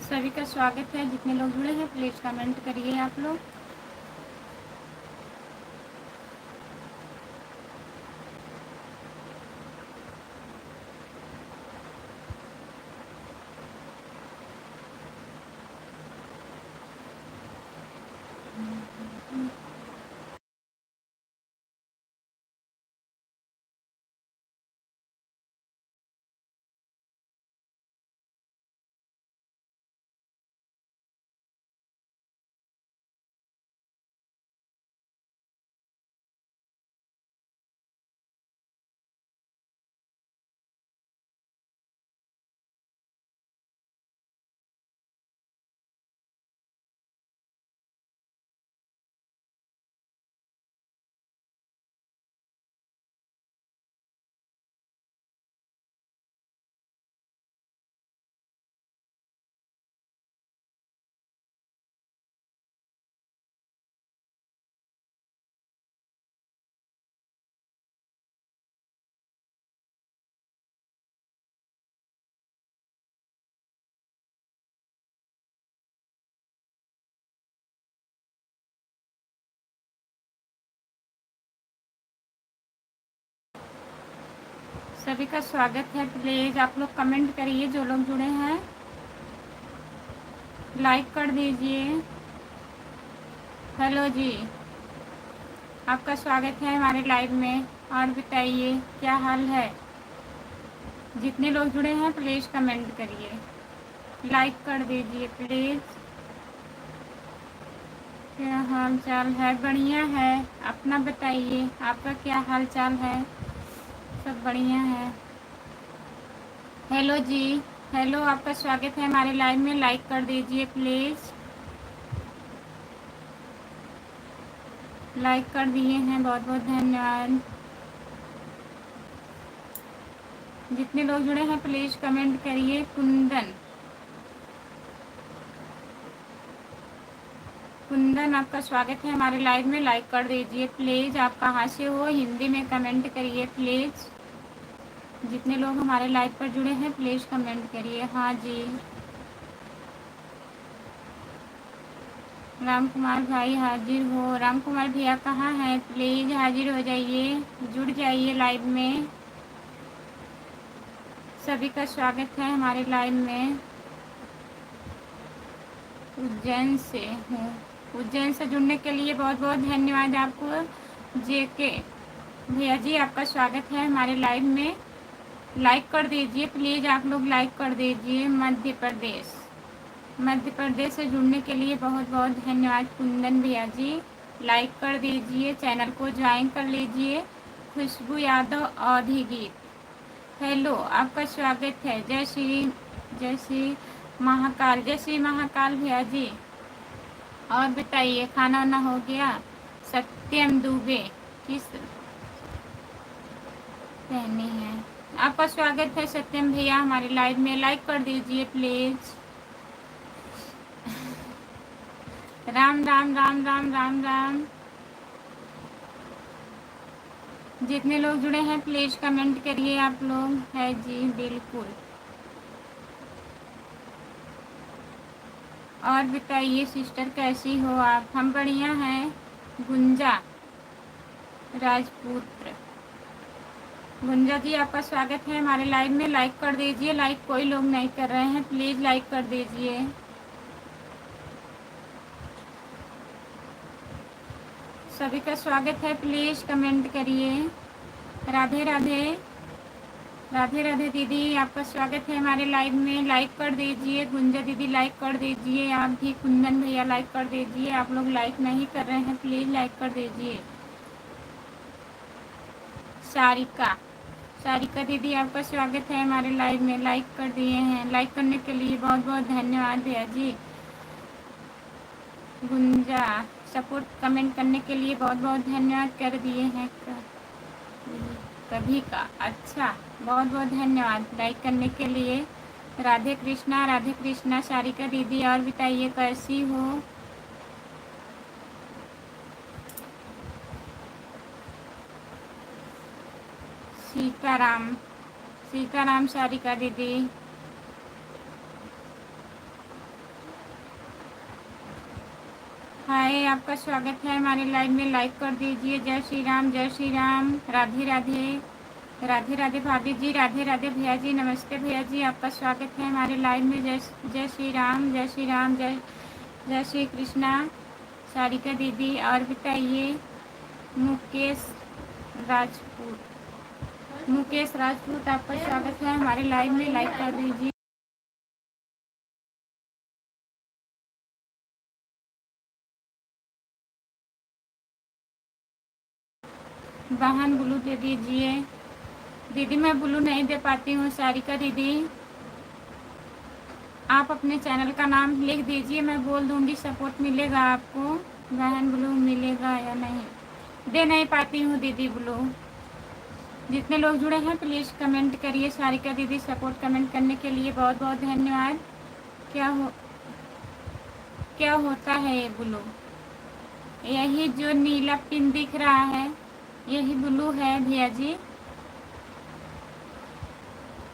सभी का स्वागत है। जितने लोग जुड़े हैं प्लीज़ कमेंट करिए आप लोग। सभी का स्वागत है। प्लीज़ आप लोग कमेंट करिए जो लोग जुड़े हैं, लाइक कर दीजिए। हेलो जी, आपका स्वागत है हमारे लाइव में। और बताइए क्या हाल है। जितने लोग जुड़े हैं प्लीज़ कमेंट करिए, लाइक कर दीजिए प्लीज़। क्या हाल चाल है? बढ़िया है। अपना बताइए, आपका क्या हाल चाल है? सब बढ़िया है। हेलो जी, हेलो, आपका स्वागत है हमारे लाइव में। लाइक कर दीजिए प्लीज़। लाइक कर दिए हैं, बहुत बहुत धन्यवाद। जितने लोग जुड़े हैं प्लीज़ कमेंट करिए। कुंदन, कुंदन आपका स्वागत है हमारे लाइव में। लाइक कर दीजिए प्लीज़। आप कहाँ से हो? हिंदी में कमेंट करिए प्लीज़। जितने लोग हमारे लाइव पर जुड़े हैं प्लीज़ कमेंट करिए। हाँ जी, राम कुमार भाई हाजिर हो। राम कुमार भैया कहाँ हैं? प्लीज़ हाजिर हो जाइए, जुड़ जाइए लाइव में। सभी का स्वागत है हमारे लाइव में। उज्जैन से हूँ। उज्जैन से जुड़ने के लिए बहुत बहुत धन्यवाद आपको। जेके भैया जी, आपका स्वागत है हमारे लाइव में। लाइक कर दीजिए प्लीज़, आप लोग लाइक कर दीजिए। मध्य प्रदेश, मध्य प्रदेश से जुड़ने के लिए बहुत बहुत धन्यवाद कुंदन भैया जी। लाइक कर दीजिए, चैनल को ज्वाइन कर लीजिए। खुशबू यादव अवधी गीत, हेलो, आपका स्वागत है। जय श्री महाकाल, जय श्री महाकाल भैया जी। और बताइए खाना वाना हो गया? सत्यम दुबे किस पहनी है? आपका स्वागत है सत्यम भैया हमारे लाइव में। लाइक कर दीजिए प्लीज। राम राम राम राम राम राम। जितने लोग जुड़े हैं प्लीज कमेंट करिए आप लोग। है जी बिल्कुल। और बताइए सिस्टर कैसी हो आप? हम बढ़िया हैं। गुंजा राजपूत, गुंजा जी आपका स्वागत है हमारे लाइव में। लाइक कर दीजिए। लाइक कोई लोग नहीं कर रहे हैं, प्लीज़ लाइक कर दीजिए। सभी का स्वागत है, प्लीज़ कमेंट करिए। राधे राधे, राधे राधे दीदी, आपका स्वागत है हमारे लाइव में। लाइक कर दीजिए। गुंजा दीदी लाइक कर दीजिए। आप भी कुंदन भैया लाइक कर दीजिए। आप लोग लाइक नहीं कर रहे हैं, प्लीज़ लाइक कर दीजिए। सारिका, सारिका दीदी आपका स्वागत है हमारे लाइव में। लाइक कर दिए हैं। लाइक करने के लिए बहुत बहुत धन्यवाद भैया जी। गुंजा सपोर्ट कमेंट करने के लिए बहुत बहुत धन्यवाद कर दिए हैं। कभी का अच्छा, बहुत बहुत धन्यवाद लाइक करने के लिए। राधे कृष्णा, राधे कृष्णा सारिका दीदी। और बताइए कैसी हो? सीताराम, सीताराम सारिका दीदी। हाय, आपका स्वागत है हमारे लाइव में। लाइक कर दीजिए। जय श्री राम, जय श्री राम। राधे राधे, राधे राधे भाभी जी, राधे राधे भैया जी, नमस्ते भैया जी, आपका स्वागत है हमारे लाइव में। जय जय श्री राम, जय श्री राम, जय जय श्री कृष्णा। सारिका दीदी, और बताइए। मुकेश राजपूत, मुकेश राजपूत, आपका स्वागत है हमारे लाइव में। लाइक कर दीजिए। बहन ब्लू दे दीजिए। दीदी मैं ब्लू नहीं दे पाती हूँ। सारिका दीदी, आप अपने चैनल का नाम लिख दीजिए, मैं बोल दूंगी। सपोर्ट मिलेगा आपको। बहन ब्लू मिलेगा या नहीं? दे नहीं पाती हूँ दीदी ब्लू। जितने लोग जुड़े हैं प्लीज़ कमेंट करिए। सारिका दीदी, सपोर्ट कमेंट करने के लिए बहुत बहुत धन्यवाद। क्या होता है ये ब्लू? यही जो नीला पिन दिख रहा है, यही ब्लू है भैया जी।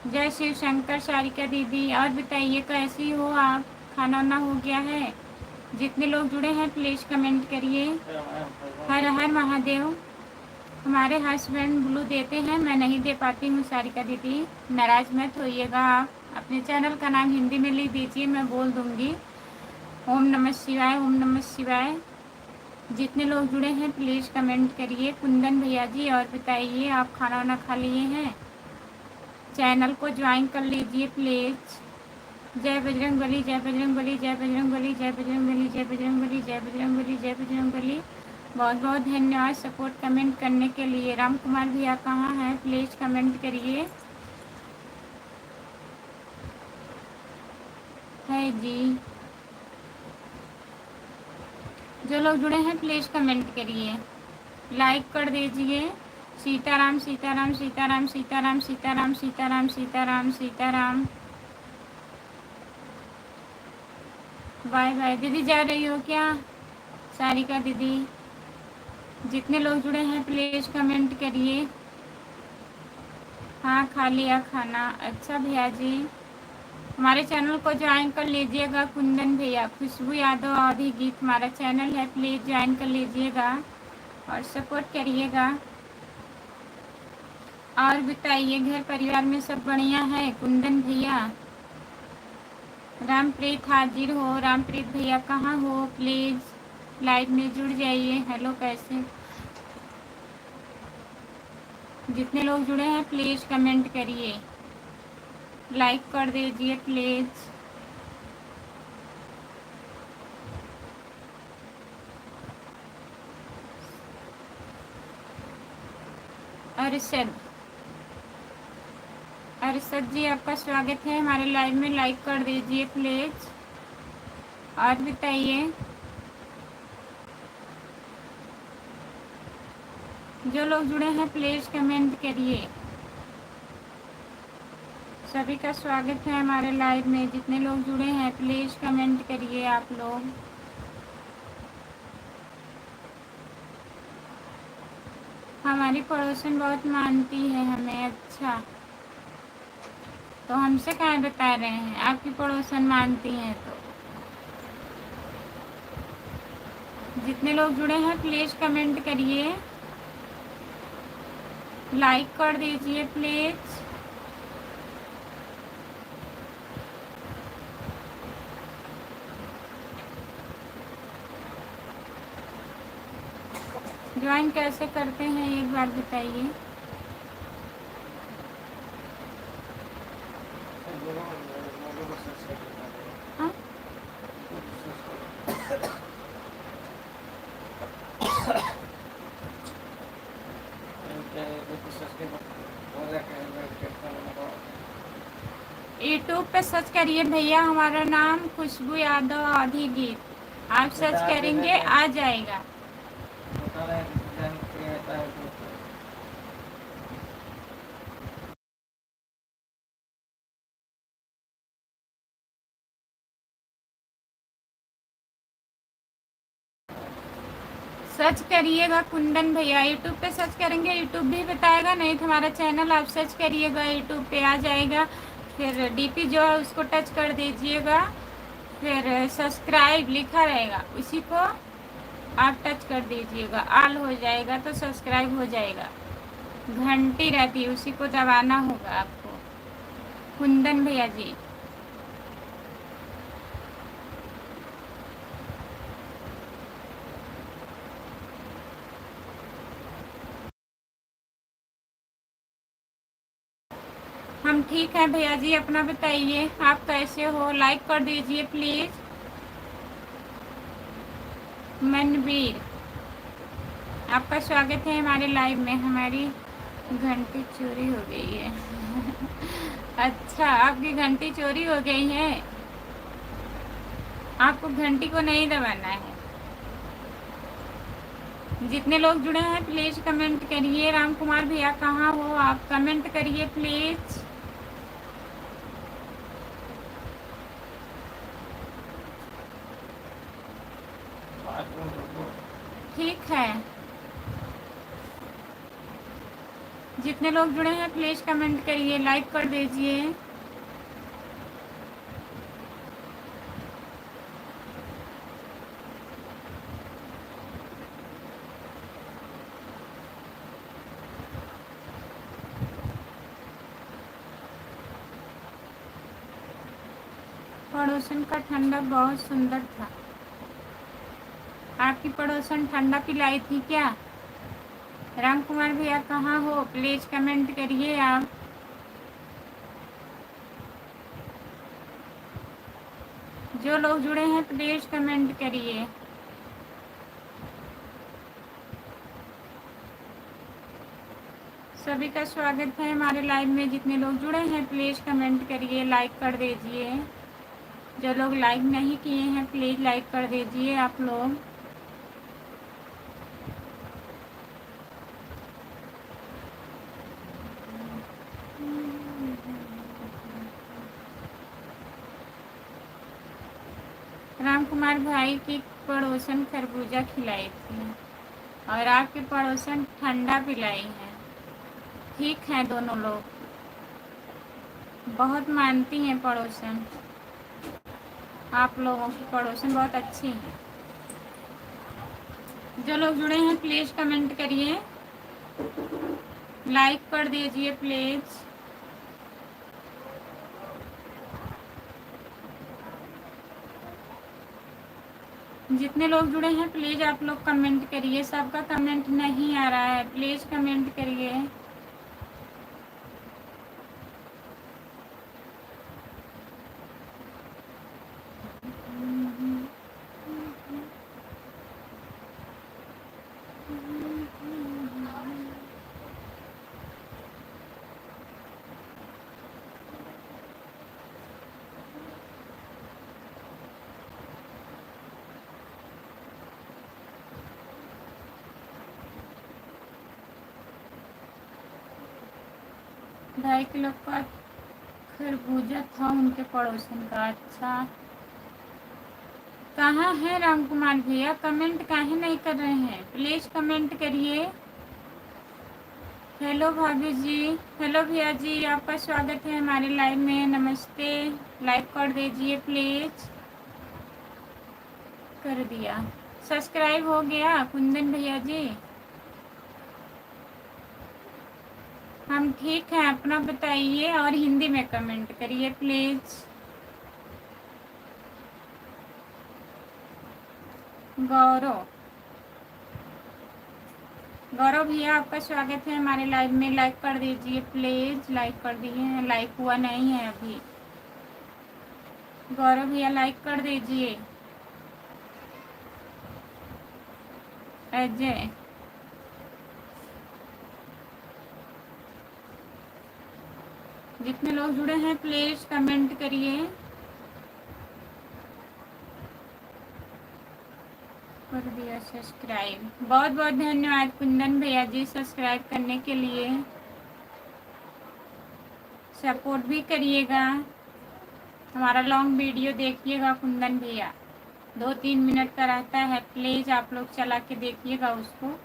जय शिव शंकर। सारिका दीदी, और बताइए कैसी हो आप? खाना वाना हो गया है? जितने लोग जुड़े हैं प्लीज़ कमेंट करिए। हर हर महादेव। हमारे हस्बैंड ब्लू देते हैं, मैं नहीं दे पाती हूँ। सारिका दीदी नाराज मत होइएगा। आप अपने चैनल का नाम हिंदी में लिख दीजिए, मैं बोल दूँगी। ओम नमः शिवाय, ओम नमः शिवाय। जितने लोग जुड़े हैं प्लीज़ कमेंट करिए। कुंदन भैया जी, और बताइए आप खाना वाना खा लिए हैं? चैनल को ज्वाइन कर लीजिए प्लीज़। जय बजरंग बली, जय बजरंग बली, जय बजरंग बली, जय बजरंग बली, जय बजरंग बली, जय बजरंग बली, जय बजरंग बली। बहुत बहुत धन्यवाद सपोर्ट कमेंट करने के लिए। राम कुमार भैया कहाँ हैं? प्लीज़ कमेंट करिए। है जी, जो लोग जुड़े हैं प्लीज़ कमेंट करिए, लाइक कर दीजिए। सीताराम सीताराम सीताराम सीताराम सीताराम सीताराम सीताराम सीताराम। Bye bye. दीदी जा रही हो क्या? सारिका दीदी, जितने लोग जुड़े हैं प्लीज़ कमेंट करिए। हाँ, खा लिया खाना। अच्छा भैया जी, हमारे चैनल को ज्वाइन कर लीजिएगा। कुंदन भैया, खुशबू यादव आदि गीत हमारा चैनल है, प्लीज़ ज्वाइन कर लीजिएगा और सपोर्ट करिएगा। और बताइए, घर परिवार में सब बढ़िया है? कुंदन भैया, रामप्रीत हाजिर हो। रामप्रीत भैया कहाँ हो? प्लीज़ लाइव में जुड़ जाइए। हेलो, कैसे? जितने लोग जुड़े हैं प्लीज़ कमेंट करिए, लाइक कर दीजिए प्लीज़। अरशद, अरशद जी आपका स्वागत है हमारे लाइव में। लाइक कर दीजिए प्लीज़। और बताइए, जो लोग जुड़े हैं प्लीज़ कमेंट करिए। सभी का स्वागत है हमारे लाइव में। जितने लोग जुड़े हैं प्लीज़ कमेंट करिए आप लोग। हमारी पड़ोसन बहुत मानती है हमें। अच्छा, तो हमसे क्या बता रहे हैं? आपकी पड़ोसन मानती हैं तो। जितने लोग जुड़े हैं प्लीज़ कमेंट करिए, लाइक कर दीजिए प्लीज़। ज्वाइन कैसे करते हैं एक बार बताइए। हाँ? यूट्यूब पे सर्च करिए भैया, हमारा नाम खुशबू यादव आधी गीत। आप सर्च करेंगे आ जाएगा। सर्च करिएगा कुंदन भैया। यूट्यूब पे सर्च करेंगे, यूट्यूब भी बताएगा, नहीं तो हमारा चैनल आप सर्च करिएगा, यूट्यूब पे आ जाएगा। फिर डीपी जो है उसको टच कर दीजिएगा, फिर सब्सक्राइब लिखा रहेगा, उसी को आप टच कर दीजिएगा, ऑल हो जाएगा तो सब्सक्राइब हो जाएगा। घंटी रहती है उसी को दबाना होगा आपको। कुंदन भैया जी, हम ठीक हैं भैया जी, अपना बताइए आप कैसे हो? लाइक कर दीजिए प्लीज़। मनवीर, आपका स्वागत है हमारे लाइव में। हमारी घंटी चोरी हो गई है। अच्छा, आपकी घंटी चोरी हो गई है? आपको घंटी को नहीं दबाना है। जितने लोग जुड़े हैं प्लीज़ कमेंट करिए। राम कुमार भैया कहाँ हो आप? कमेंट करिए प्लीज़। ठीक है, जितने लोग जुड़े हैं प्लीज़ कमेंट करिए, लाइक कर दीजिए। पड़ोसन का ठंडा बहुत सुंदर था। आपकी पड़ोसन ठंडा पिलाई थी क्या? राम कुमार भैया कहाँ हो? प्लीज़ कमेंट करिए आप। जो लोग जुड़े हैं प्लीज़ कमेंट करिए। सभी का स्वागत है हमारे लाइव में। जितने लोग जुड़े हैं प्लीज़ कमेंट करिए, लाइक कर दीजिए। जो लोग लाइक नहीं किए हैं प्लीज़ लाइक कर दीजिए आप लोग। राम कुमार भाई की पड़ोसन खरबूजा खिलाई थी और आपके पड़ोसन ठंडा पिलाई है। ठीक है, दोनों लोग बहुत मानती हैं पड़ोसन। आप लोगों की पड़ोसन बहुत अच्छी हैं। जो लोग जुड़े हैं प्लीज़ कमेंट करिए, लाइक कर दीजिए प्लीज़। जितने लोग जुड़े हैं प्लीज़ आप लोग कमेंट करिए। सबका कमेंट नहीं आ रहा है, प्लीज़ कमेंट करिए। ढाई किलो का खरबूजा था उनके पड़ोसन का। अच्छा, कहाँ है राम कुमार भैया? कमेंट काहे नहीं कर रहे हैं? प्लीज़ कमेंट करिए। हेलो भाभी जी, हेलो भैया जी, आपका स्वागत है हमारे लाइव में। नमस्ते, लाइक कर दीजिए प्लीज़। कर दिया, सब्सक्राइब हो गया कुंदन भैया जी? हम ठीक हैं, अपना बताइए और हिंदी में कमेंट करिए प्लीज़। गौरव, गौरव भैया आपका स्वागत है हमारे लाइव में। लाइक कर दीजिए प्लीज़, लाइक कर दिए। लाइक हुआ नहीं है अभी। गौरव भैया लाइक कर दीजिए। अजय, जितने लोग जुड़े हैं प्लीज़ कमेंट करिए। कर दिया सब्सक्राइब, बहुत बहुत धन्यवाद कुंदन भैया जी सब्सक्राइब करने के लिए। सपोर्ट भी करिएगा, हमारा लॉन्ग वीडियो देखिएगा कुंदन भैया। 2-3 मिनट का रहता है, प्लीज़ आप लोग चला के देखिएगा उसको।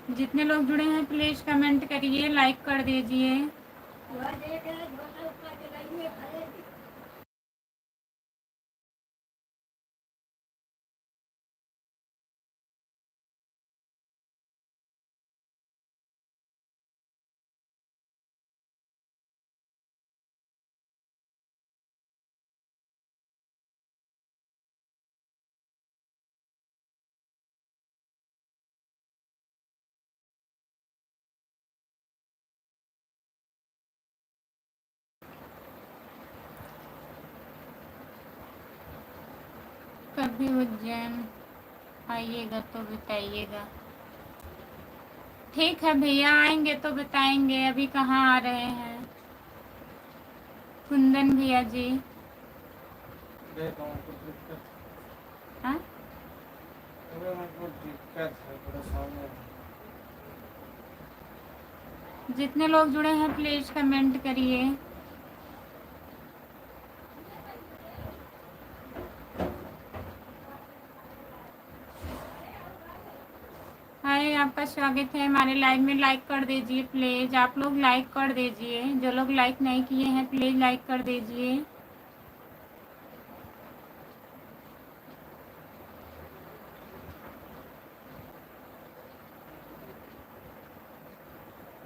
जितने लोग जुड़े हैं प्लीज़ कमेंट करिए, लाइक कर दीजिए। कभी उज्जैन आइएगा तो बताइएगा। ठीक है भैया, आएंगे तो बताएंगे। अभी कहाँ आ रहे हैं कुंदन भैया जी? हाँ, जितने लोग जुड़े हैं प्लीज कमेंट करिए। हाय, आपका स्वागत है हमारे लाइव में। लाइक कर दीजिए प्लीज, आप लोग लाइक कर दीजिए। जो लोग लाइक नहीं किए हैं प्लीज लाइक कर दीजिए।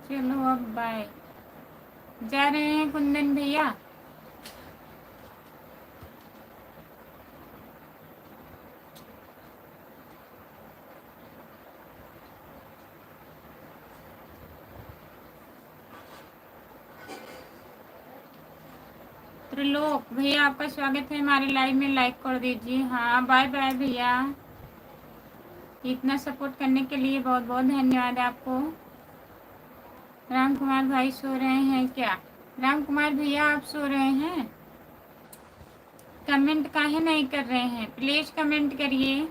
चलो अब बाय। जा रहे हैं कुंदन भैया? त्रिलोक भैया, आपका स्वागत है हमारे लाइव में। लाइक कर दीजिए। हाँ, बाय बाय भैया। इतना सपोर्ट करने के लिए बहुत बहुत धन्यवाद आपको। राम कुमार भाई सो रहे हैं क्या? राम कुमार भैया, आप सो रहे हैं? कमेंट काहे नहीं कर रहे हैं? प्लीज कमेंट करिए।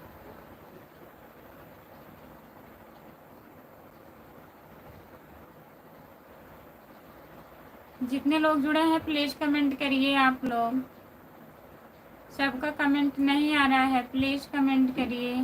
जितने लोग जुड़े हैं प्लीज कमेंट करिए। आप लोग सबका कमेंट नहीं आ रहा है, प्लीज कमेंट करिए।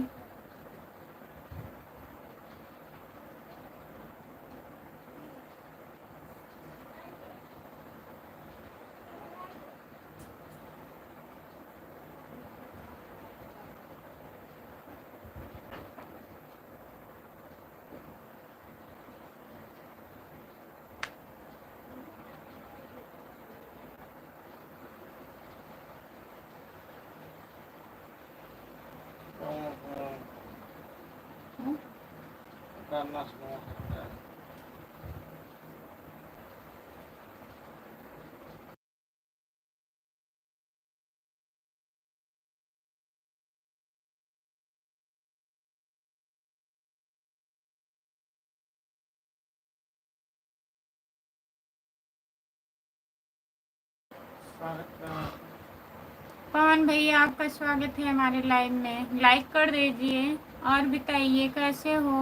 पवन भैया, आपका स्वागत है हमारे लाइव में। लाइक कर दीजिए और बताइए कैसे हो।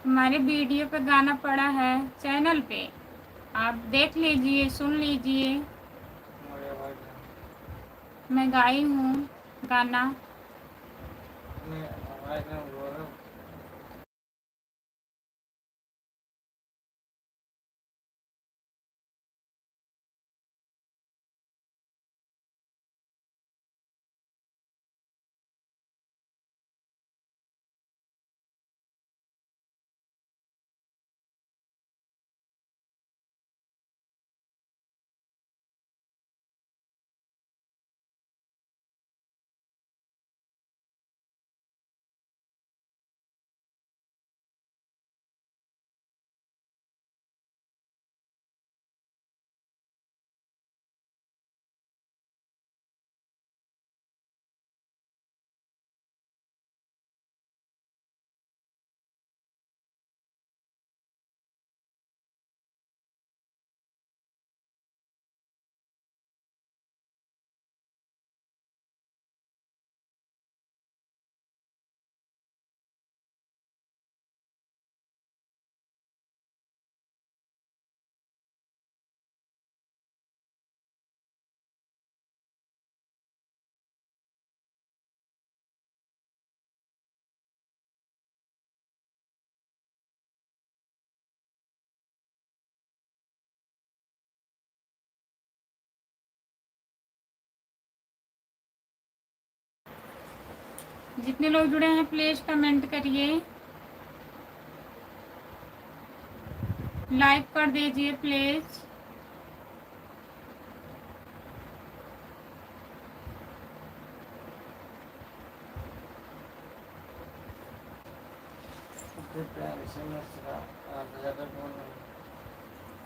हमारे वीडियो पे गाना पड़ा है चैनल पे, आप देख लीजिए, सुन लीजिए। मैं गाई हूँ गाना। जितने लोग जुड़े हैं प्लीज कमेंट करिए, लाइक कर दीजिए प्लीज।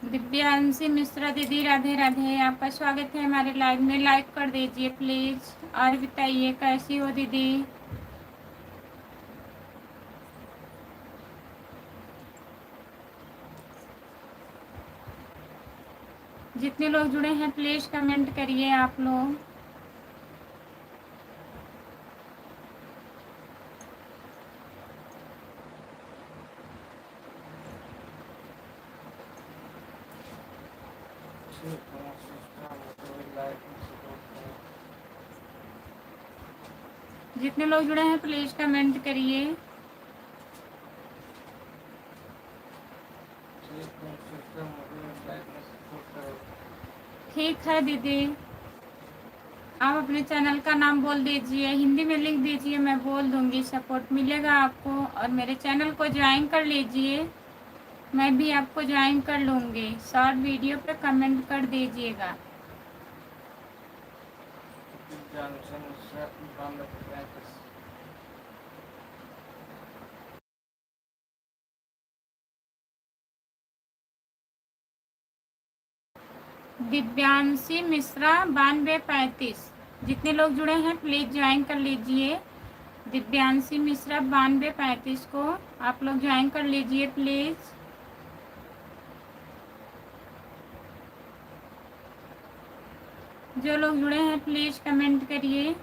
दिव्यांशी मिश्रा दीदी, राधे राधे, आपका स्वागत है हमारे लाइव में। लाइक कर दीजिए प्लीज और बताइए कैसी हो दीदी। जितने लोग जुड़े हैं प्लीज कमेंट करिए आप लोग। जितने लोग जुड़े हैं प्लीज कमेंट करिए। ठीक है दीदी, आप अपने चैनल का नाम बोल दीजिए, हिंदी में लिख दीजिए, मैं बोल दूंगी, सपोर्ट मिलेगा आपको। और मेरे चैनल को ज्वाइन कर लीजिए, मैं भी आपको ज्वाइन कर लूँगी। शॉर्ट वीडियो पे कमेंट कर दीजिएगा। दिव्यांशी मिश्रा 9235, जितने लोग जुड़े हैं प्लीज़ ज्वाइन कर लीजिए। दिव्यांशी मिश्रा 9235 को आप लोग ज्वाइन कर लीजिए प्लीज़। जो लोग जुड़े हैं प्लीज़ कमेंट करिए।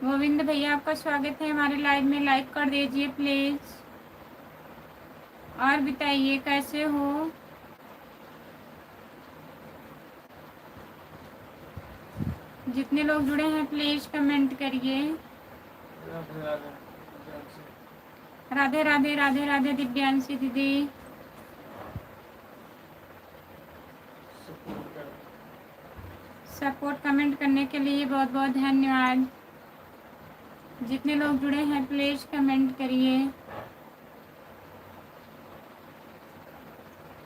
गोविंद भैया, आपका स्वागत है हमारे लाइव में। लाइक कर दीजिए प्लीज़ और बताइए कैसे हो। जितने लोग जुड़े हैं प्लीज़ कमेंट करिए। राधे राधे, राधे राधे दिव्यांशी दीदी। सपोर्ट कमेंट करने के लिए बहुत बहुत धन्यवाद। जितने लोग जुड़े हैं प्लीज़ कमेंट करिए।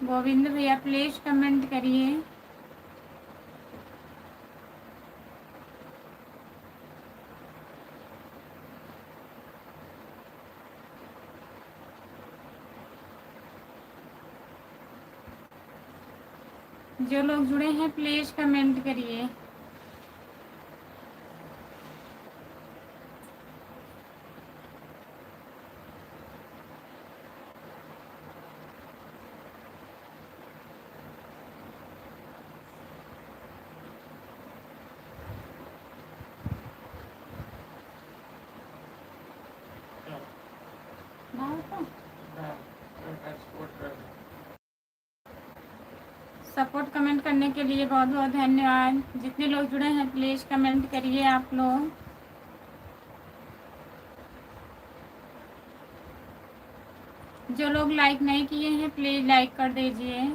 गोविंद भैया प्लीज़ कमेंट करिए। जो लोग जुड़े हैं प्लीज़ कमेंट करिए। सपोर्ट कमेंट करने के लिए बहुत बहुत धन्यवाद। जितने लोग जुड़े हैं प्लीज़ कमेंट करिए आप लोग। जो लोग लाइक नहीं किए हैं प्लीज़ लाइक कर दीजिए।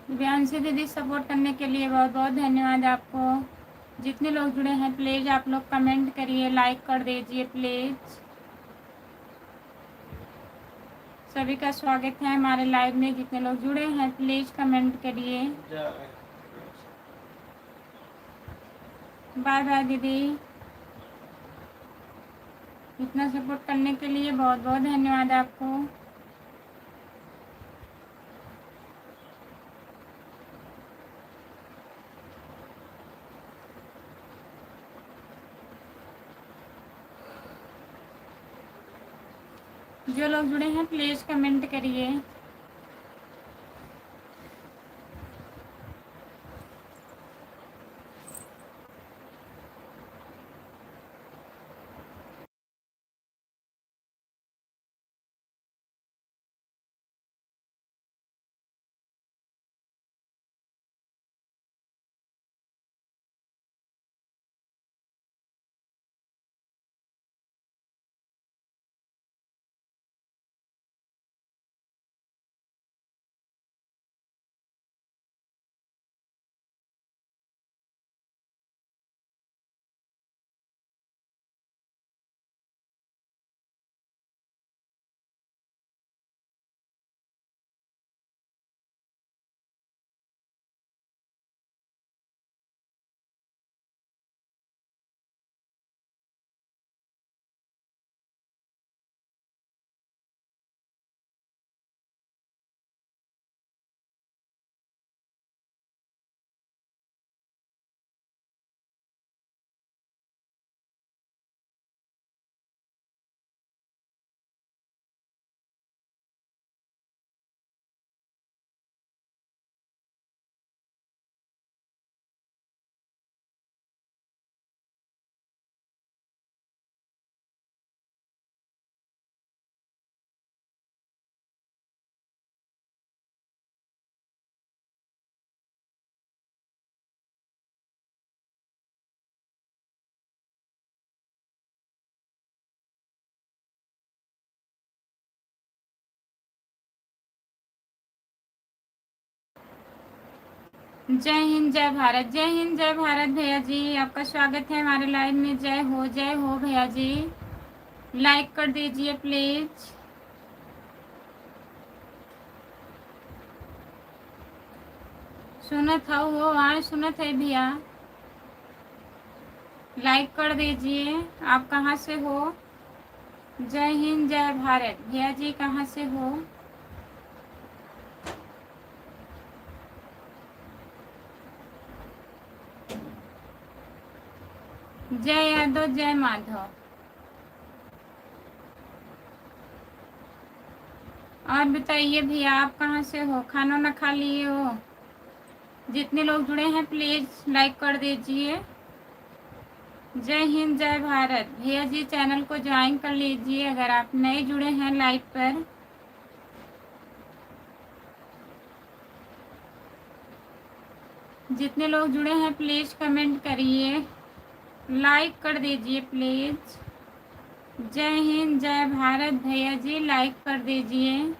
दिव्यांशी दीदी, सपोर्ट करने के लिए बहुत बहुत धन्यवाद आपको। जितने लोग जुड़े हैं प्लीज़ आप लोग कमेंट करिए, लाइक कर दीजिए प्लीज़। सभी का स्वागत है हमारे लाइव में। जितने लोग जुड़े हैं प्लीज़ कमेंट करिए। बाय बाय दीदी। इतना सपोर्ट करने के लिए बहुत बहुत धन्यवाद आपको। जो लोग जुड़े हैं प्लीज़ कमेंट करिए। जय हिंद जय भारत, जय हिंद जय भारत भैया जी, आपका स्वागत है हमारे लाइव में। जय हो भैया जी, लाइक कर दीजिए प्लीज। सुनत हो वो आज सुनत है भैया, लाइक कर दीजिए। आप कहाँ से हो? जय हिंद जय भारत भैया जी, कहाँ से हो? जय यादव जय माधव। और बताइए भैया, आप कहाँ से हो? खाना ना खा लिए हो? जितने लोग जुड़े हैं प्लीज लाइक कर दीजिए। जय हिंद जय भारत भैया जी, चैनल को ज्वाइन कर लीजिए अगर आप नए जुड़े हैं लाइव पर। जितने लोग जुड़े हैं प्लीज कमेंट करिए, लाइक कर दीजिए प्लीज। जय हिंद जय भारत भैया जी, लाइक कर दीजिए।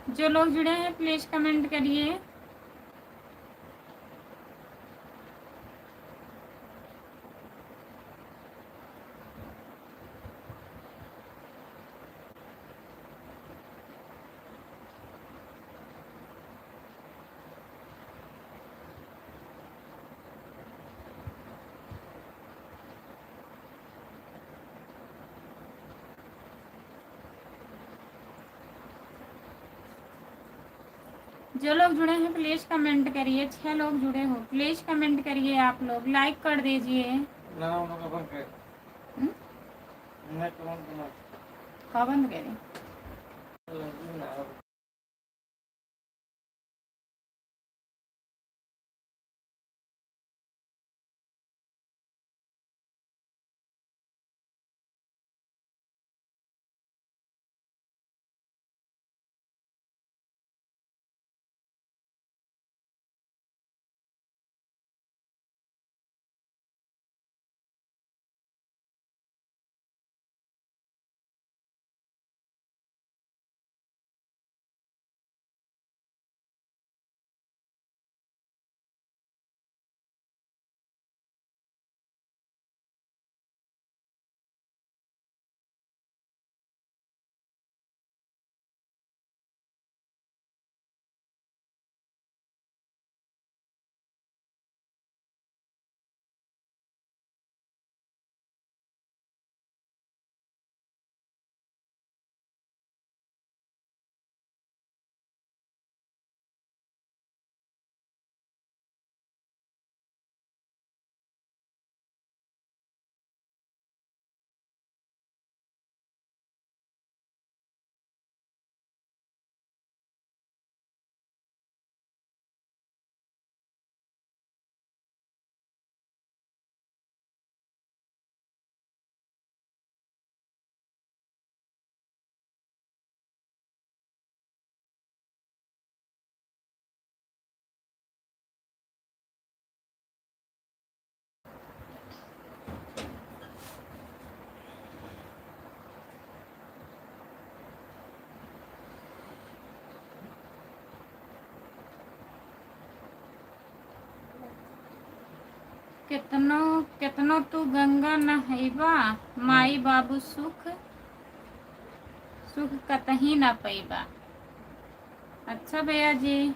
जो लोग जुड़े हैं प्लीज कमेंट करिए। जो लोग जुड़े हैं प्लीज कमेंट करिए। 6 लोग जुड़े हो, प्लीज कमेंट करिए। आप लोग लाइक कर दीजिए। कहाँ बंद करें? कितनो कितनो तू गंगा नहैबा, माई बाबू सुख सुख कतही न पैबा। अच्छा भैया जी,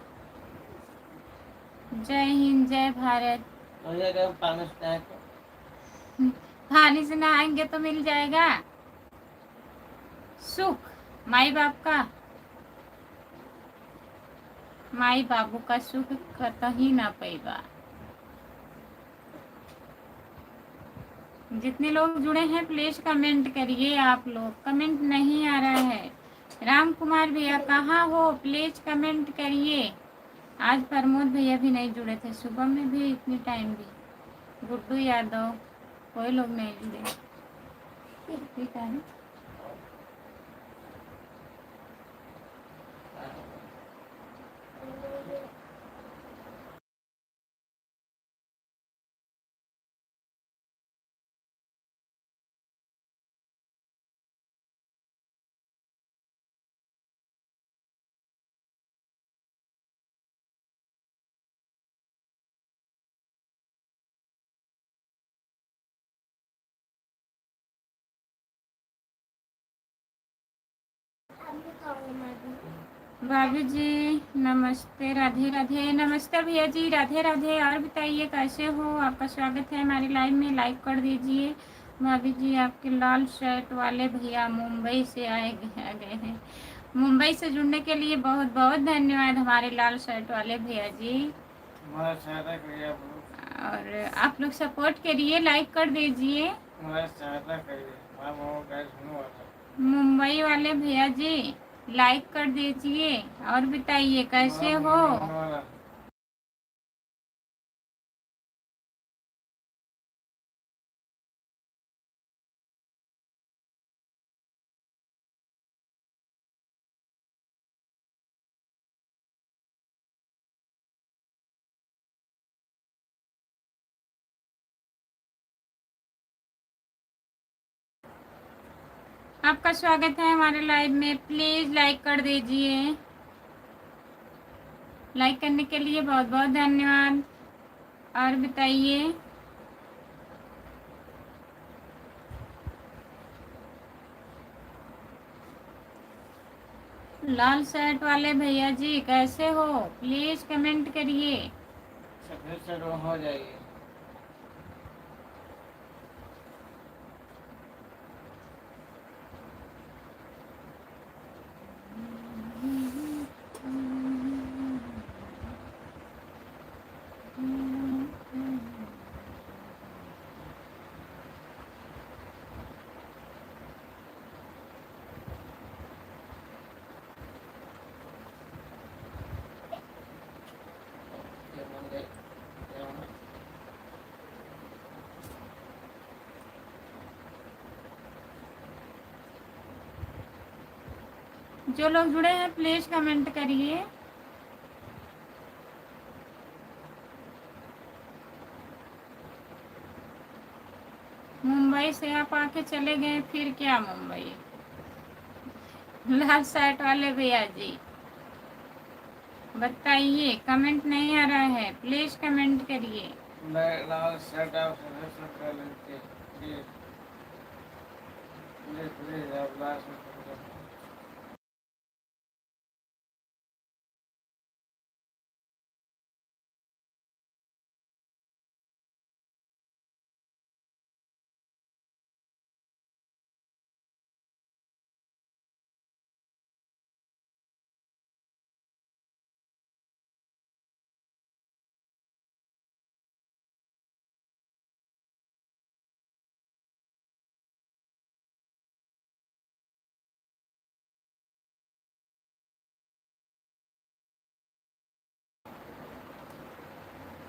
जय हिंद जय भारत। पानी से नहाएंगे तो मिल जाएगा सुख माई बाप का, माई बाबू का सुख कतही ना पैबा। जितने लोग जुड़े हैं प्लीज कमेंट करिए। आप लोग कमेंट नहीं आ रहा है। राम कुमार भैया कहाँ हो? प्लीज कमेंट करिए। आज प्रमोद भैया भी नहीं जुड़े थे, सुबह में भी इतनी टाइम भी। गुड्डू यादव, कोई लोग नहीं जुड़े। ठीक है। भाभी जी नमस्ते, राधे राधे। नमस्ते भैया जी, राधे राधे। और बताइए कैसे हो? आपका स्वागत है हमारी लाइव में, लाइक कर दीजिए। भाभी जी आपके लाल शर्ट वाले भैया मुंबई से आ गए हैं। मुंबई से जुड़ने के लिए बहुत बहुत धन्यवाद हमारे लाल शर्ट वाले भैया जी। और आप लोग सपोर्ट करिए, लाइक कर दीजिए। मुंबई वाले भैया जी लाइक कर दीजिए और बताइए कैसे हो? आपका स्वागत है हमारे लाइव में, प्लीज लाइक कर दीजिए। लाइक करने के लिए बहुत बहुत धन्यवाद। और बताइए लाल शर्ट वाले भैया जी कैसे हो? प्लीज कमेंट करिए। सफेद शर्ट हो जाइए। जो लोग जुड़े हैं प्लीज कमेंट करिए। मुंबई से आप आके चले गए, फिर क्या मुंबई? लाल शर्ट वाले भैया जी बताइए, कमेंट नहीं आ रहा है, प्लीज कमेंट करिए। लाल शर्ट आप कर लेते प्लीज प्लीज प्लीज आप लाल शर्ट।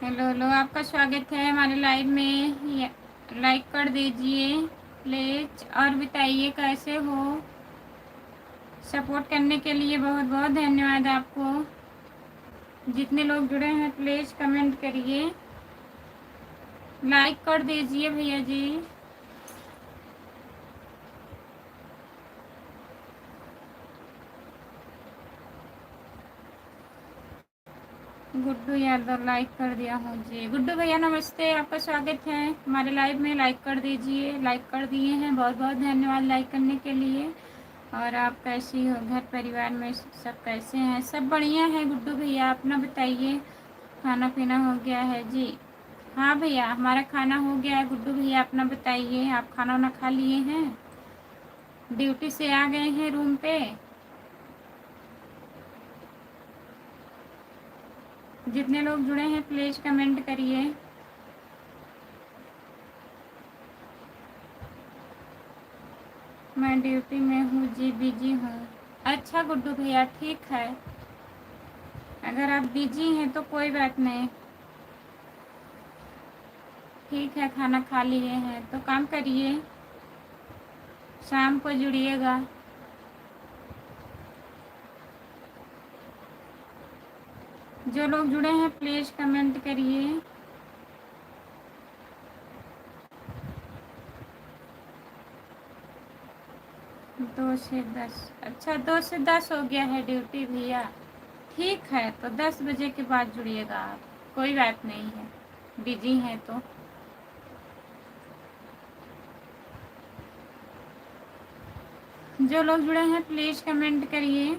हेलो हेलो, आपका स्वागत है हमारे लाइव में, लाइक कर दीजिए प्लीज। और बताइए कैसे हो? सपोर्ट करने के लिए बहुत बहुत धन्यवाद आपको। जितने लोग जुड़े हैं प्लीज कमेंट करिए, लाइक कर दीजिए भैया जी। गुड्डू यादव लाइक कर दिया हूँ जी। गुड्डू भैया नमस्ते, आपका स्वागत है हमारे लाइव में, लाइक कर दीजिए। लाइक कर दिए हैं, बहुत बहुत धन्यवाद लाइक करने के लिए। और आप कैसी हो? घर परिवार में सब कैसे हैं? सब बढ़िया है गुड्डू भैया, अपना बताइए। खाना पीना हो गया है जी? हाँ भैया हमारा खाना हो गया है। गुड्डू भैया अपना बताइए, आप खाना वाना खा लिए हैं? ड्यूटी से आ गए हैं रूम पे? जितने लोग जुड़े हैं प्लीज कमेंट करिए। मैं ड्यूटी में हूँ जी, बिजी हूँ। अच्छा गुड्डू भैया ठीक है। अगर आप बिजी हैं तो कोई बात नहीं, ठीक है। खाना खा लिए हैं तो काम करिए, शाम को जुड़िएगा। जो लोग जुड़े हैं प्लीज़ कमेंट करिए। दो से 10, अच्छा 2 से 10 हो गया है ड्यूटी भैया। ठीक है, तो 10 बजे के बाद जुड़िएगा आप, कोई बात नहीं है, बिजी हैं तो। जो लोग जुड़े हैं प्लीज़ कमेंट करिए।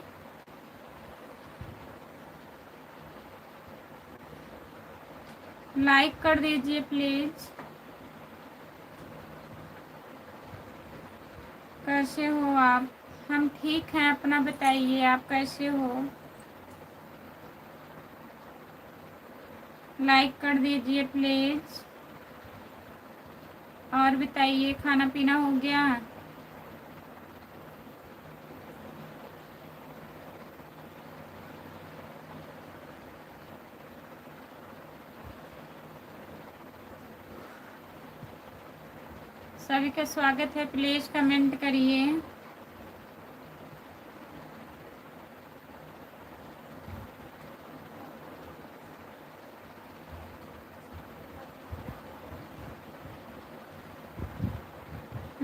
लाइक कर दीजिए प्लीज़। कैसे हो आप? हम ठीक हैं, अपना बताइए, आप कैसे हो? लाइक कर दीजिए प्लीज़। और बताइए, खाना पीना हो गया? सभी का स्वागत है, प्लीज़ कमेंट करिए।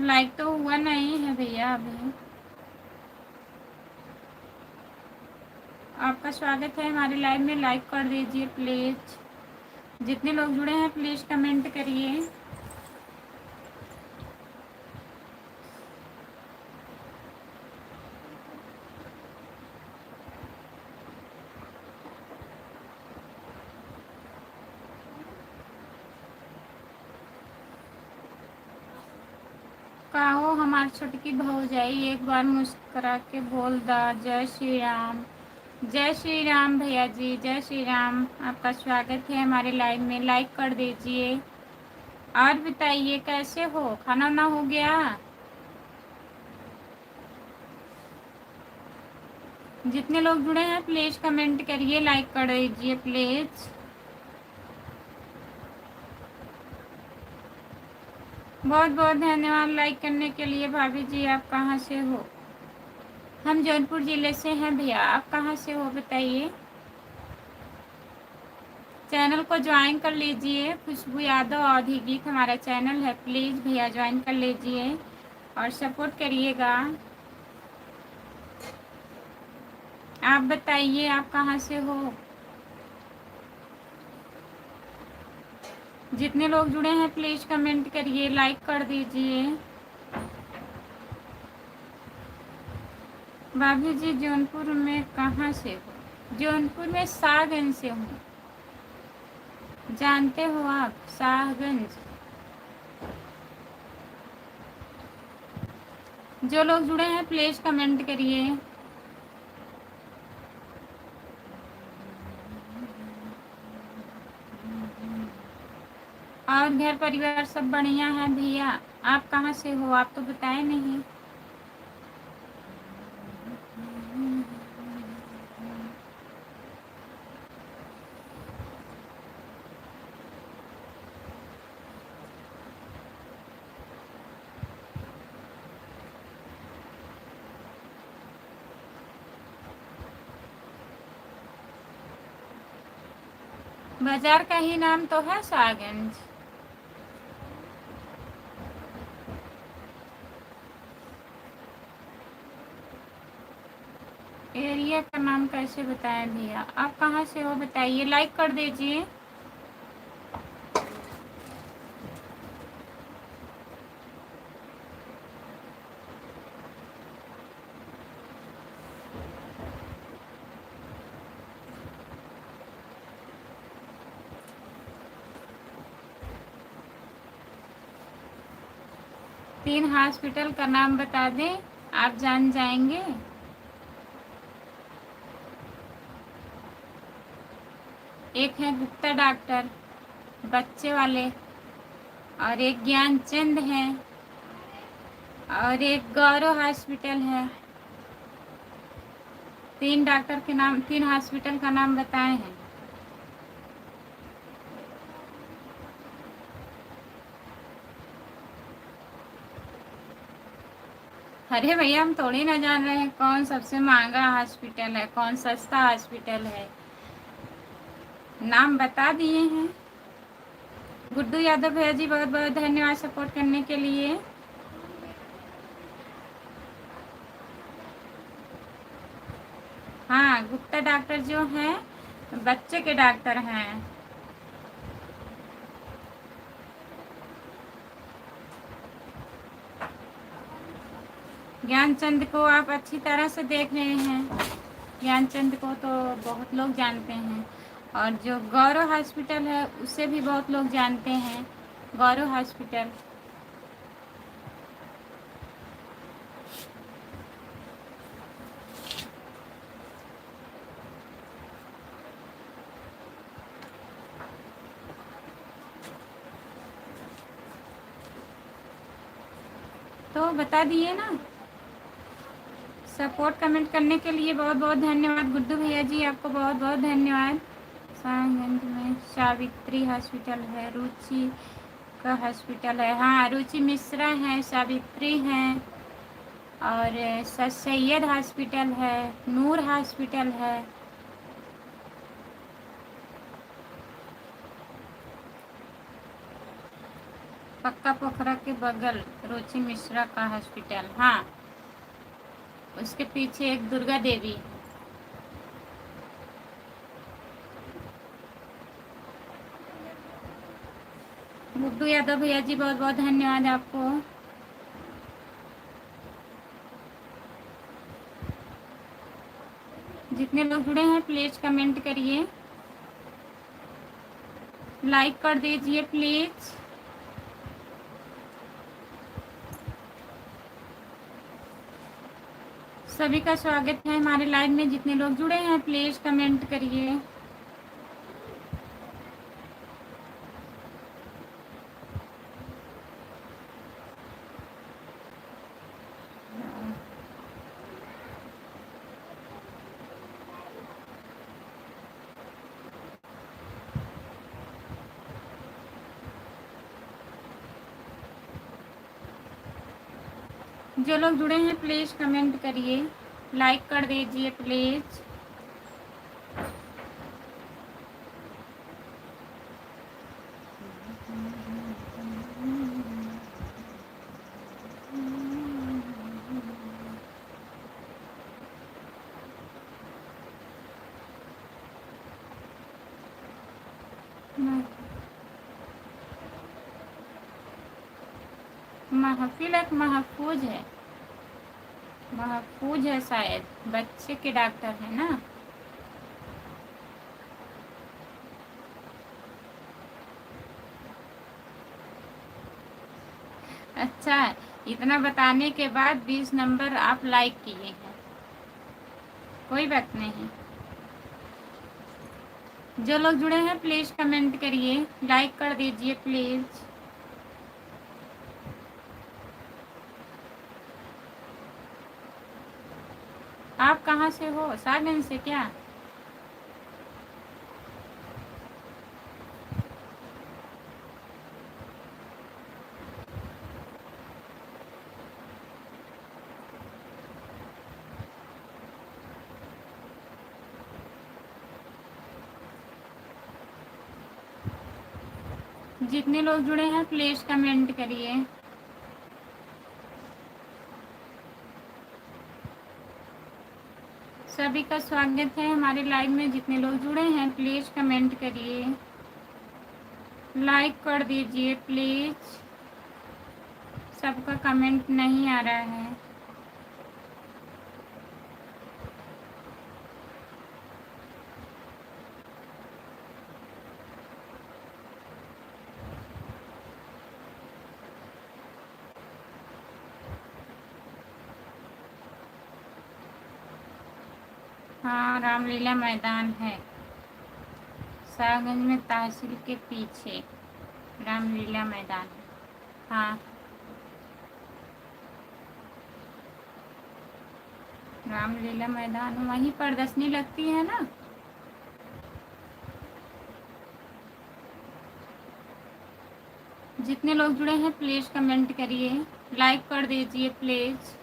लाइक तो हुआ नहीं है भैया अभी। आपका स्वागत है हमारे लाइव में, लाइक कर दीजिए प्लीज़। जितने लोग जुड़े हैं प्लीज़ कमेंट करिए। काहो हमार छोटकी भौजाई, एक बार मुस्कुरा के बोल दा जय श्री राम। जय श्री राम भैया जी, जय श्री राम। आपका स्वागत है हमारे लाइव में, लाइक कर दीजिए। और बताइए कैसे हो, खाना वाना हो गया? जितने लोग जुड़े हैं प्लीज़ कमेंट करिए, लाइक कर दीजिए प्लीज़। बहुत बहुत धन्यवाद लाइक करने के लिए। भाभी जी आप कहाँ से हो? हम जौनपुर ज़िले से हैं भैया, आप कहाँ से हो बताइए। चैनल को ज्वाइन कर लीजिए, खुशबू यादव अवधी गीत हमारा चैनल है, प्लीज़ भैया ज्वाइन कर लीजिए और सपोर्ट करिएगा। आप बताइए आप कहाँ से हो? जितने लोग जुड़े हैं प्लीज़ कमेंट करिए, लाइक कर दीजिए। भाभी जी जौनपुर में कहाँ से हो? जौनपुर में शाहगंज से हूँ, जानते हो आप शाहगंज? जो लोग जुड़े हैं प्लीज़ कमेंट करिए। और घर परिवार सब बढ़िया है भैया? आप कहाँ से हो, आप तो बताए नहीं। बाजार का ही नाम तो है शाहगंज। एरिया का नाम कैसे बताएं भैया? आप कहाँ से हो बताइए, लाइक कर दीजिए। तीन हॉस्पिटल का नाम बता दें, आप जान जाएंगे। एक है गुप्ता डॉक्टर बच्चे वाले, और एक ज्ञानचंद है, और एक गौरव हॉस्पिटल है। 3 डॉक्टर के नाम, 3 हॉस्पिटल का नाम बताए हैं। अरे भैया, हम थोड़ी ना जान रहे हैं कौन सबसे महंगा हॉस्पिटल है, कौन सस्ता हॉस्पिटल है। नाम बता दिए हैं। गुड्डू यादव भैया जी, बहुत बहुत धन्यवाद सपोर्ट करने के लिए। हाँ, गुप्ता डॉक्टर जो हैं बच्चे के डॉक्टर हैं। ज्ञानचंद को आप अच्छी तरह से देख रहे हैं। ज्ञानचंद को तो बहुत लोग जानते हैं, और जो गौरव हॉस्पिटल है उसे भी बहुत लोग जानते हैं। गौरव हॉस्पिटल। तो बता दिए ना। सपोर्ट कमेंट करने के लिए बहुत बहुत धन्यवाद गुड्डू भैया जी, आपको बहुत बहुत धन्यवाद। सारंगगंज में सावित्री हॉस्पिटल है, रुचि का हॉस्पिटल है। हाँ, रुचि मिश्रा है, सावित्री हैं, और सर सैयद हॉस्पिटल है, नूर हॉस्पिटल है। पक्का पोखरा के बगल रुचि मिश्रा का हॉस्पिटल। हाँ, उसके पीछे एक दुर्गा देवी। गुड्डू यादव भैया जी, बहुत बहुत धन्यवाद आपको। जितने लोग जुड़े हैं प्लीज़ कमेंट करिए, लाइक कर दीजिए प्लीज़। सभी का स्वागत है हमारे लाइव में। जितने लोग जुड़े हैं प्लीज़ कमेंट करिए। जो लोग जुड़े हैं प्लीज़ कमेंट करिए, लाइक कर दीजिए प्लीज़। महफिल एक महफूज है, महफूज है शायद, बच्चे के डॉक्टर है ना। अच्छा, इतना बताने के बाद 20 नंबर आप लाइक किए हैं, कोई बात नहीं। जो लोग जुड़े हैं प्लीज़ कमेंट करिए, लाइक कर दीजिए प्लीज़। आप कहाँ से हो? सागन से क्या? जितने लोग जुड़े हैं प्लीज़ कमेंट करिए। सभी का स्वागत है हमारे लाइव में। जितने लोग जुड़े हैं प्लीज़ कमेंट करिए, लाइक कर दीजिए प्लीज़। सबका कमेंट नहीं आ रहा है। हाँ, रामलीला मैदान है, सागंज में तहसील के पीछे रामलीला मैदान है। हाँ, रामलीला मैदान वहीं प्रदर्शनी लगती है ना। जितने लोग जुड़े हैं प्लीज़ कमेंट करिए, लाइक कर दीजिए प्लीज़।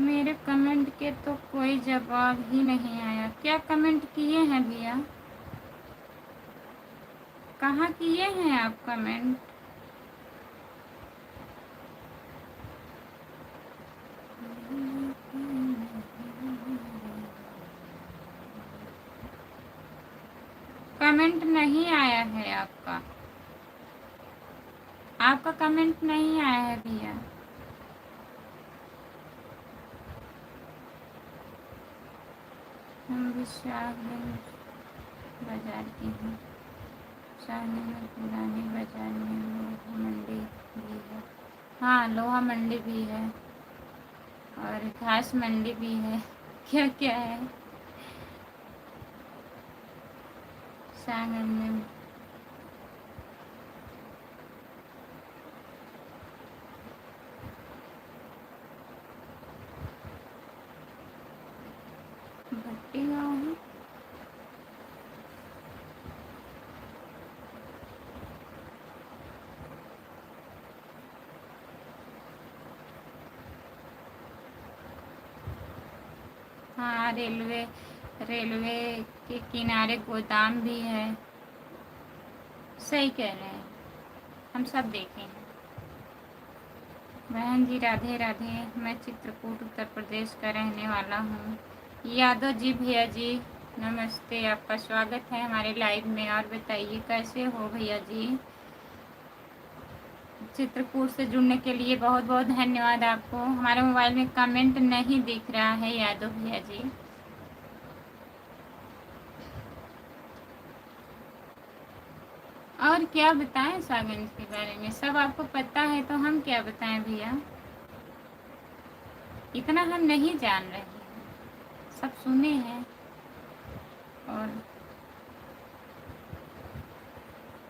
मेरे कमेंट के तो कोई जवाब ही नहीं आया। क्या कमेंट किए हैं भैया? कहाँ किए हैं आप कमेंट? कमेंट नहीं आया है आपका। आपका कमेंट नहीं आया है भैया। हम भी शाहगंज बाजार के हैं। शाहगंज में पुरानी बाजार में लोहा मंडी भी है। हाँ, लोहा मंडी भी है और घास मंडी भी है। क्या क्या है शाहगंज में? भट्टी गाँव है। हाँ, रेलवे रेलवे के किनारे गोदाम भी है। सही कह रहे हैं, हम सब देखे हैं। बहन जी राधे राधे। मैं चित्रकूट उत्तर प्रदेश का रहने वाला हूँ। यादव जी भैया जी नमस्ते, आपका स्वागत है हमारे लाइव में। और बताइए कैसे हो भैया जी? चित्रकूट से जुड़ने के लिए बहुत बहुत धन्यवाद आपको। हमारे मोबाइल में कमेंट नहीं दिख रहा है यादव भैया जी। और क्या बताएं सागंज के बारे में? सब आपको पता है तो हम क्या बताएं भैया? इतना हम नहीं जान रहे हैं, सब सुने हैं। और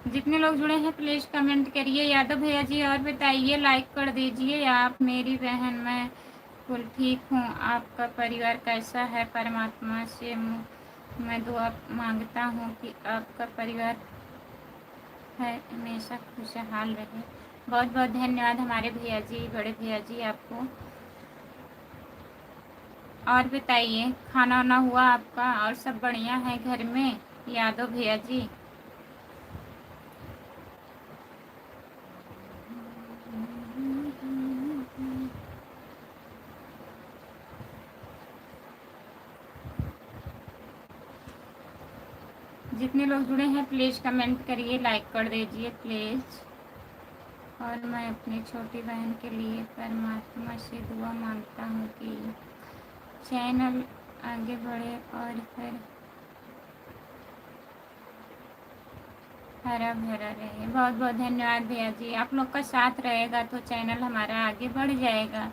जितने लोग जुड़े हैं प्लीज़ कमेंट करिए यादव भैया जी। और बताइए, लाइक कर दीजिए आप। मेरी बहन मैं बिल्कुल ठीक हूँ। आपका परिवार कैसा है? परमात्मा से मैं दुआ मांगता हूँ कि आपका परिवार है हमेशा खुशहाल रहे। बहुत बहुत धन्यवाद हमारे भैया जी, बड़े भैया जी आपको। और बताइए, खाना वाना हुआ आपका? और सब बढ़िया है घर में यादव भैया जी? जितने लोग जुड़े हैं प्लीज़ कमेंट करिए, लाइक कर दीजिए प्लीज़। और मैं अपनी छोटी बहन के लिए परमात्मा से दुआ मांगता हूँ कि चैनल आगे बढ़े और फिर हरा भरा रहे। बहुत बहुत धन्यवाद भैया जी। आप लोग का साथ रहेगा तो चैनल हमारा आगे बढ़ जाएगा।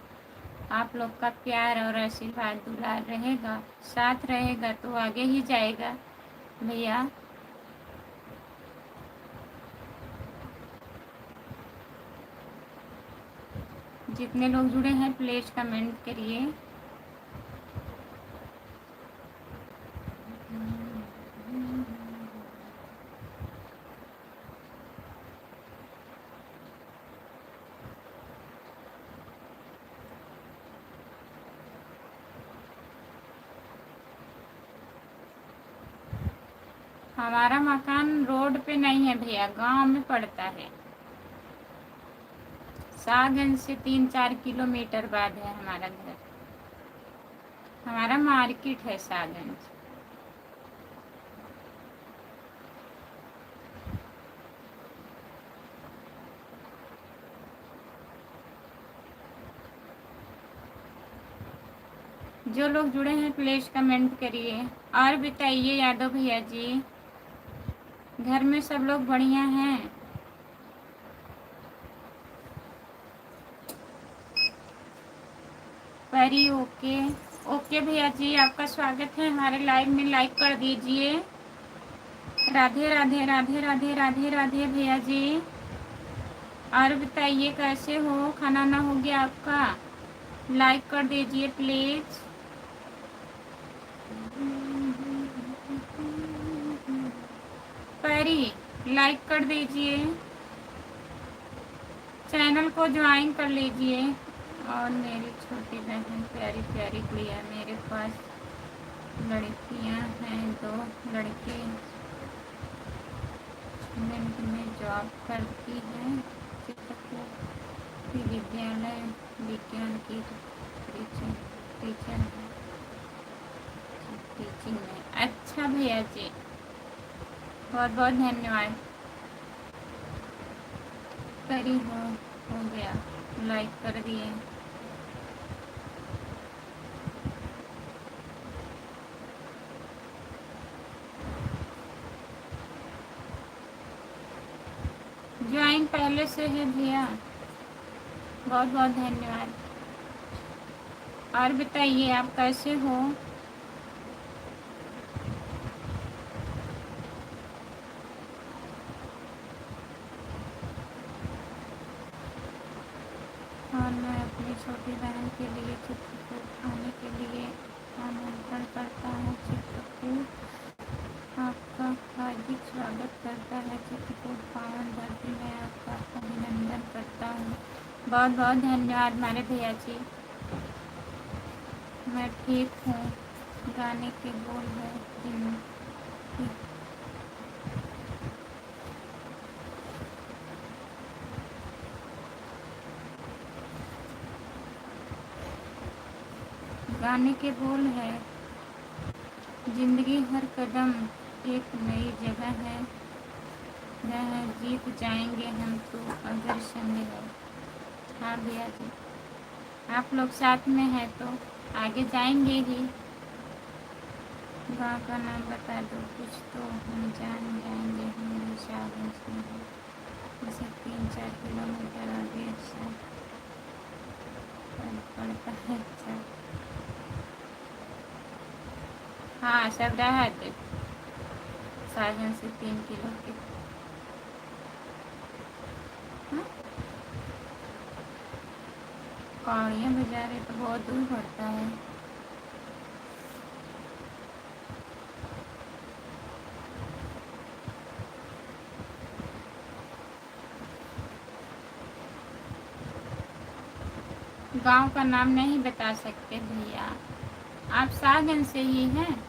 आप लोग का प्यार और आशीर्वाद दुलार रहेगा, साथ रहेगा तो आगे ही जाएगा भैया। जितने लोग जुड़े हैं प्लीज़ कमेंट करिए। हमारा मकान रोड पे नहीं है भैया, गांव में पड़ता है। शाहगंज से 3-4 किलोमीटर बाद है हमारा घर। हमारा मार्केट है शाहगंज। जो लोग जुड़े हैं प्लीज़ कमेंट करिए। और बताइए यादव भैया जी, घर में सब लोग बढ़िया हैं? परी ओके। ओके भैया जी, आपका स्वागत है हमारे लाइव में। लाइक कर दीजिए। राधे राधे राधे राधे राधे राधे भैया जी। और बताइए कैसे हो, खाना ना हो गया आपका? लाइक कर दीजिए प्लीज़। परी लाइक कर दीजिए, चैनल को ज्वाइन कर लीजिए। और मेरी छोटी बहन प्यारी प्यारी गुड़िया, मेरे पास लड़कियां हैं, 2 लड़के मिनट में जॉब करती है, चित्रकूट विद्यालय विज्ञान की टीचर है, टीचिंग में। अच्छा भैया जी, बहुत बहुत धन्यवाद। करी हो गया, लाइक कर दिए। ज्वाइन पहले से है भैया, बहुत बहुत धन्यवाद। और बताइए आप कैसे हो? और मैं अपनी छोटी बहन के लिए चित्रकूट आने के लिए आमंत्रण करता हूँ। चित्रकूट आपका हार्दिक स्वागत करता है। चित्रकूट पावन धरती में आपका अभिनंदन करता हूँ। बहुत बहुत धन्यवाद हमारे भैया जी। मैं ठीक हूँ। गाने के बोल है गाने के बोल है, जिंदगी हर कदम एक नई जगह है, जहाँ जीत जाएंगे हम तो अगर संग है। हाँ भैया जी, आप लोग साथ में हैं तो आगे जाएंगे ही। गाँव का नाम बता दो कुछ तो हम जान जाएंगे। हमारे शाहगंज में है, जैसे 3-4 किलोमीटर आगे पड़ता है। अच्छा हाँ, सब राहत शाहगंज से 3 किलो के। हाँ? कौड़िया बाजार है तो बहुत दूर पड़ता है। गांव का नाम नहीं बता सकते भैया, आप शाहगंज से ही हैं।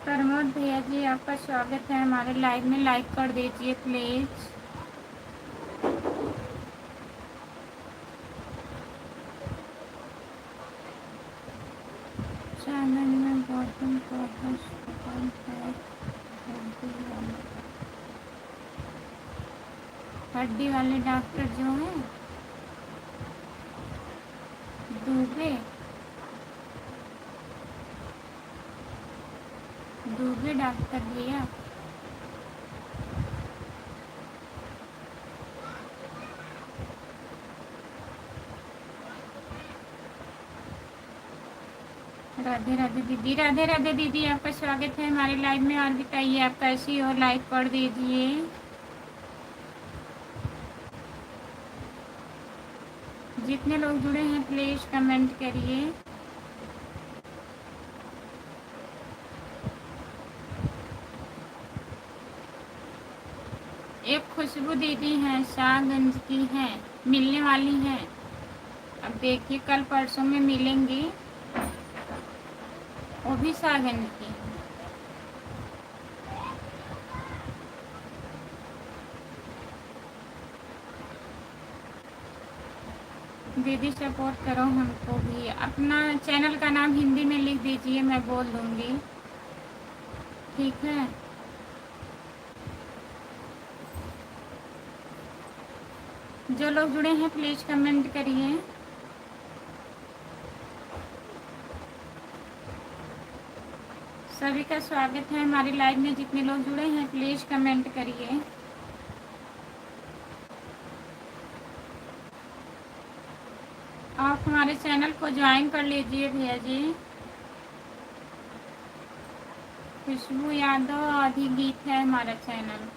प्रमोद भैया जी, आपका स्वागत है हमारे लाइव में। लाइक कर दीजिए प्लीज़। शाहगंज में गौतम को अस्पताल है, हड्डी वाले डॉक्टर जो हैं दुबे दुबे डॉक्टर भैया। राधे राधे दीदी, राधे राधे दीदी, आपका स्वागत है हमारे लाइव में। और बताइए आप कैसी हो? लाइक कर दीजिए। जितने लोग जुड़े हैं प्लीज़ कमेंट करिए। एक खुशबू दीदी हैं, शाहगंज की हैं, मिलने वाली हैं। अब देखिए कल परसों में मिलेंगी, वो भी शाहगंज की हैं। दीदी सपोर्ट करो हमको भी। अपना चैनल का नाम हिंदी में लिख दीजिए, मैं बोल दूँगी, ठीक है? जो लोग जुड़े हैं प्लीज़ कमेंट करिए। सभी का स्वागत है हमारी लाइव में। जितने लोग जुड़े हैं प्लीज़ कमेंट करिए। आप हमारे चैनल को ज्वाइन कर लीजिए भैया जी। खुशबू यादव आदि गीत है हमारा चैनल।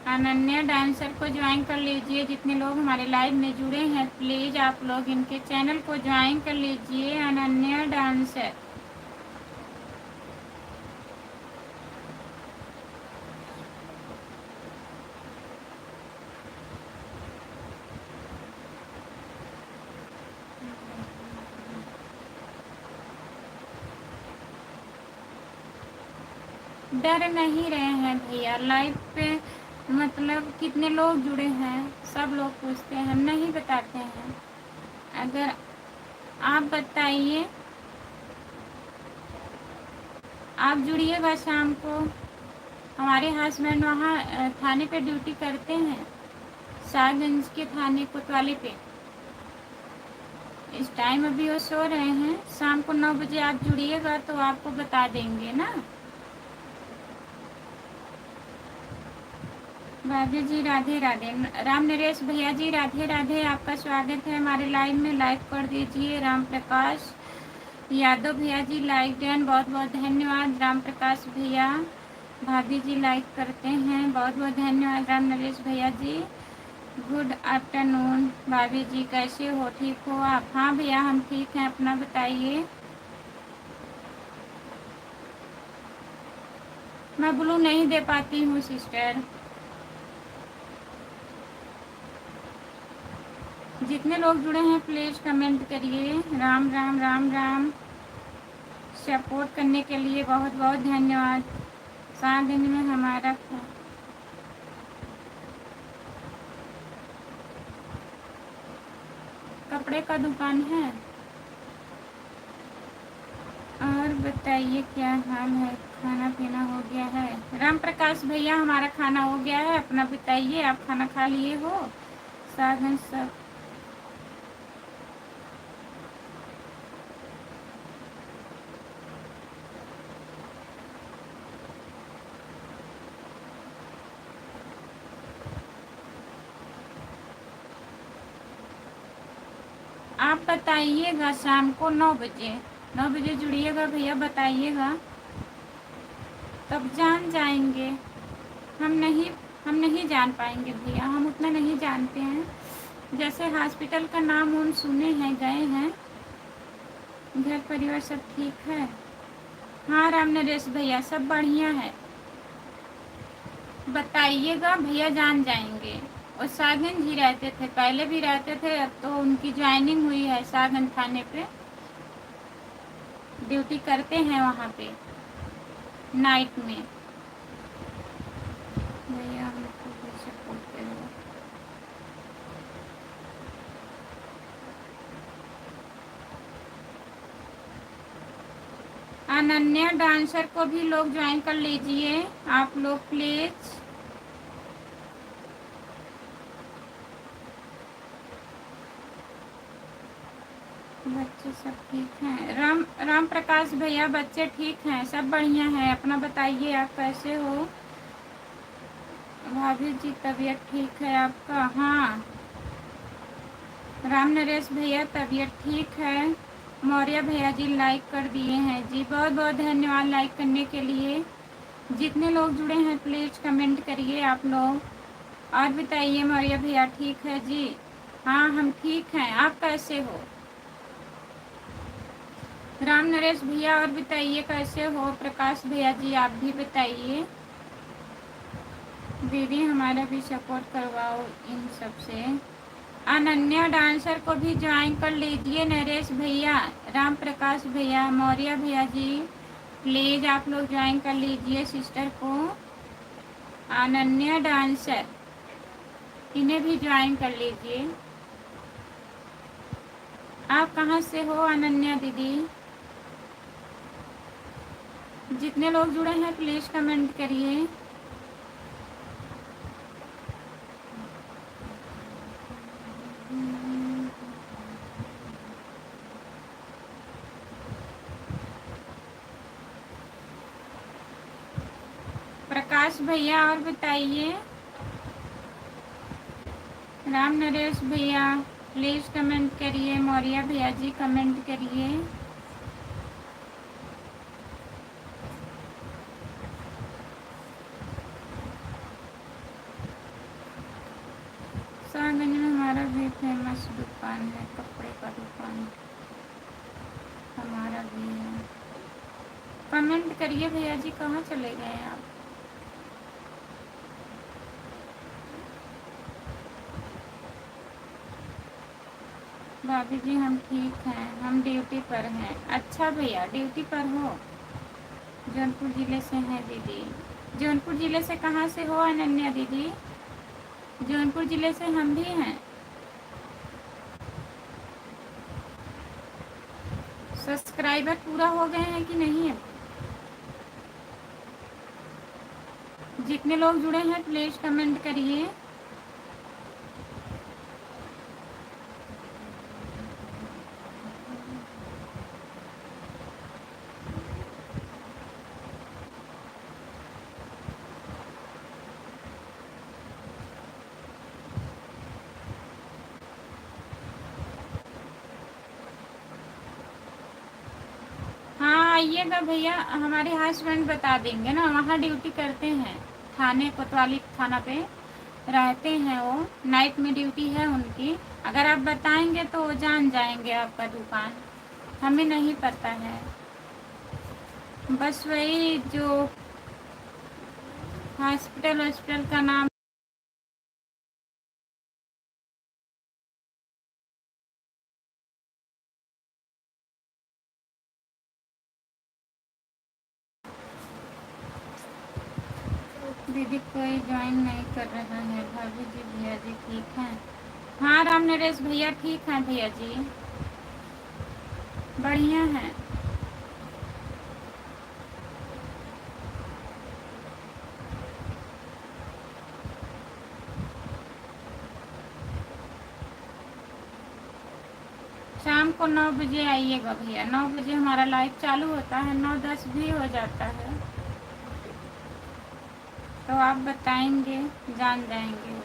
अनन्या डांसर को ज्वाइन कर लीजिए। जितने लोग हमारे लाइव में जुड़े हैं प्लीज़ आप लोग इनके चैनल को ज्वाइन कर लीजिए। अनन्या डांसर। डर नहीं रहे हैं भैया लाइव पे, मतलब कितने लोग जुड़े हैं सब लोग पूछते हैं, हम नहीं बताते हैं। अगर आप बताइए, आप जुड़िएगा शाम को। हमारे हस्बैंड वहाँ थाने पे ड्यूटी करते हैं, शाहगंज के थाने कोतवाली पे। इस टाइम अभी वो सो रहे हैं। शाम को 9 बजे आप जुड़िएगा तो आपको बता देंगे ना। भाभी जी राधे राधे। राम नरेश भैया जी राधे राधे, आपका स्वागत है हमारे लाइव में। लाइक कर दीजिए। राम प्रकाश यादव भैया जी लाइक डन, बहुत बहुत धन्यवाद। राम प्रकाश भैया, भाभी जी लाइक करते हैं, बहुत बहुत धन्यवाद। राम नरेश भैया जी गुड आफ्टरनून। भाभी जी कैसे हो, ठीक हो आप? हाँ भैया हम ठीक हैं, अपना बताइए। मैं ब्लू नहीं दे पाती हूँ सिस्टर। जितने लोग जुड़े हैं प्लीज़ कमेंट करिए। राम राम राम राम। सपोर्ट करने के लिए बहुत बहुत धन्यवाद। 7 दिन में हमारा कपड़े का दुकान है। और बताइए क्या हाल है, खाना पीना हो गया है? राम प्रकाश भैया हमारा खाना हो गया है, अपना बताइए। आप खाना खा लिए हो? साधन सब आप बताइएगा। शाम को 9 बजे जुड़िएगा भैया, बताइएगा तब जान जाएंगे। हम नहीं जान पाएंगे भैया, हम उतना नहीं जानते हैं। जैसे हॉस्पिटल का नाम उन सुने हैं, गए हैं। घर परिवार सब ठीक है? हाँ राम नरेश भैया सब बढ़िया है, बताइएगा भैया जान जाएंगे। और सागन जी रहते थे, पहले भी रहते थे, अब तो उनकी ज्वाइनिंग हुई है। सागन थाने पे ड्यूटी करते हैं, वहाँ पे नाइट में। भैया हमको भी सपोर्ट करो। अनन्या डांसर को भी लोग ज्वाइन कर लीजिए आप लोग प्लीज। बच्चे सब ठीक हैं? राम प्रकाश भैया बच्चे ठीक हैं, सब बढ़िया हैं, अपना बताइए आप कैसे हो? भाभी जी तबीयत ठीक है आपका? हाँ राम नरेश भैया तबीयत ठीक है। मौर्य भैया जी लाइक कर दिए हैं जी, बहुत बहुत धन्यवाद लाइक करने के लिए। जितने लोग जुड़े हैं प्लीज़ कमेंट करिए आप लोग। और बताइए मौर्य भैया ठीक है जी? हाँ हम ठीक हैं, आप कैसे हो? राम नरेश भैया और बताइए कैसे हो? प्रकाश भैया जी आप भी बताइए। दीदी हमारा भी सपोर्ट करवाओ इन सब से। अनन्या डांसर को भी ज्वाइन कर लीजिए नरेश भैया, राम प्रकाश भैया, मौर्य भैया जी प्लीज़ आप लोग ज्वाइन कर लीजिए सिस्टर को। अनन्या डांसर इन्हें भी ज्वाइन कर लीजिए। आप कहाँ से हो अनन्या दीदी? जितने लोग जुड़े हैं प्लीज़ कमेंट करिए। प्रकाश भैया और बताइए। राम नरेश भैया प्लीज़ कमेंट करिए। मौर्य भैया जी कमेंट करिए। शाहगंज में हमारा भी फेमस दुकान है, कपड़े का दुकान हमारा भी है। कमेंट करिए भैया जी, कहाँ चले गए आप? भाभी जी हम ठीक हैं, हम ड्यूटी पर हैं। अच्छा भैया ड्यूटी पर हो? जौनपुर ज़िले से हैं दीदी। जौनपुर ज़िले से कहाँ से हो अनन्या दीदी? जौनपुर ज़िले से हम भी हैं। सब्सक्राइबर पूरा हो गए हैं कि नहीं अब? जितने लोग जुड़े हैं प्लीज़ कमेंट करिए। हाँ आइएगा भैया, हमारे हस्बैंड बता देंगे ना, वहाँ ड्यूटी करते हैं। थाने कोतवाली थाना पे रहते हैं वो, नाइट में ड्यूटी है उनकी। अगर आप बताएंगे तो वो जान जाएंगे आपका दुकान, हमें नहीं पता है। बस वही जो हॉस्पिटल का नाम दीदी कोई ज्वाइन नहीं कर रहा है। भाभी जी भैया जी ठीक हैं? हाँ राम नरेश भैया ठीक हैं भैया जी, बढ़िया हैं। शाम को 9 बजे आइएगा भैया। 9 बजे हमारा लाइव चालू होता है, 9-10 भी हो जाता है। तो आप बताएंगे, जान जाएंगे वो।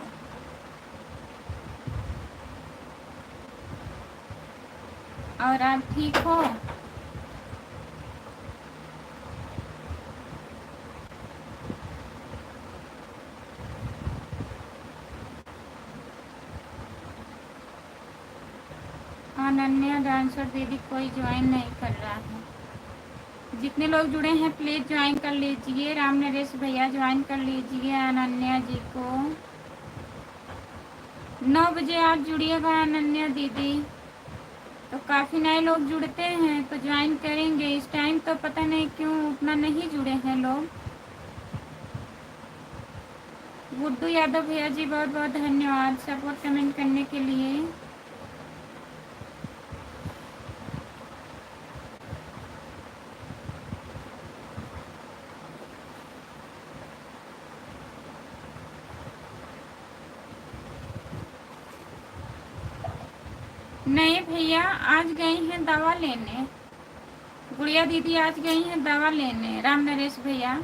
और आप ठीक हो? अनन्या डांसर दीदी कोई ज्वाइन नहीं कर रहा है। जितने लोग जुड़े हैं प्लीज़ ज्वाइन कर लीजिए। राम नरेश भैया ज्वाइन कर लीजिए अनन्या जी को। 9 बजे आप जुड़िएगा अनन्या दीदी। तो काफ़ी नए लोग जुड़ते हैं तो ज्वाइन करेंगे। इस टाइम तो पता नहीं क्यों उतना नहीं जुड़े हैं लोग। गुड्डू यादव भैया जी बहुत बहुत धन्यवाद सपोर्ट कमेंट करने के लिए। नहीं भैया आज गई हैं दवा लेने। गुड़िया दीदी आज गई हैं दवा लेने। राम नरेश भैया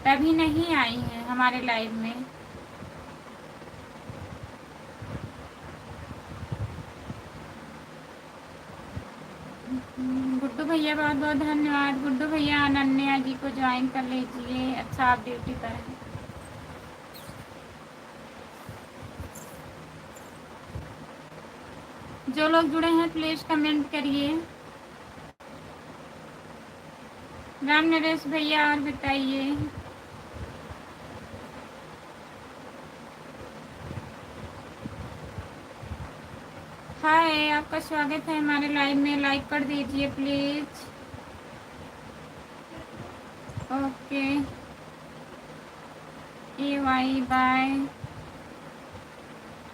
तभी नहीं आई हैं हमारे लाइव में। गुड्डू भैया बहुत बहुत धन्यवाद। गुड्डू भैया अनन्या जी को ज्वाइन कर लीजिए। अच्छा आप ड्यूटी पर हैं। जो लोग जुड़े हैं प्लीज़ कमेंट करिए। राम नरेश भैया और बताइए। हाय आपका स्वागत है हमारे लाइव में। लाइक कर दीजिए प्लीज़। ओके ए वाई बाय।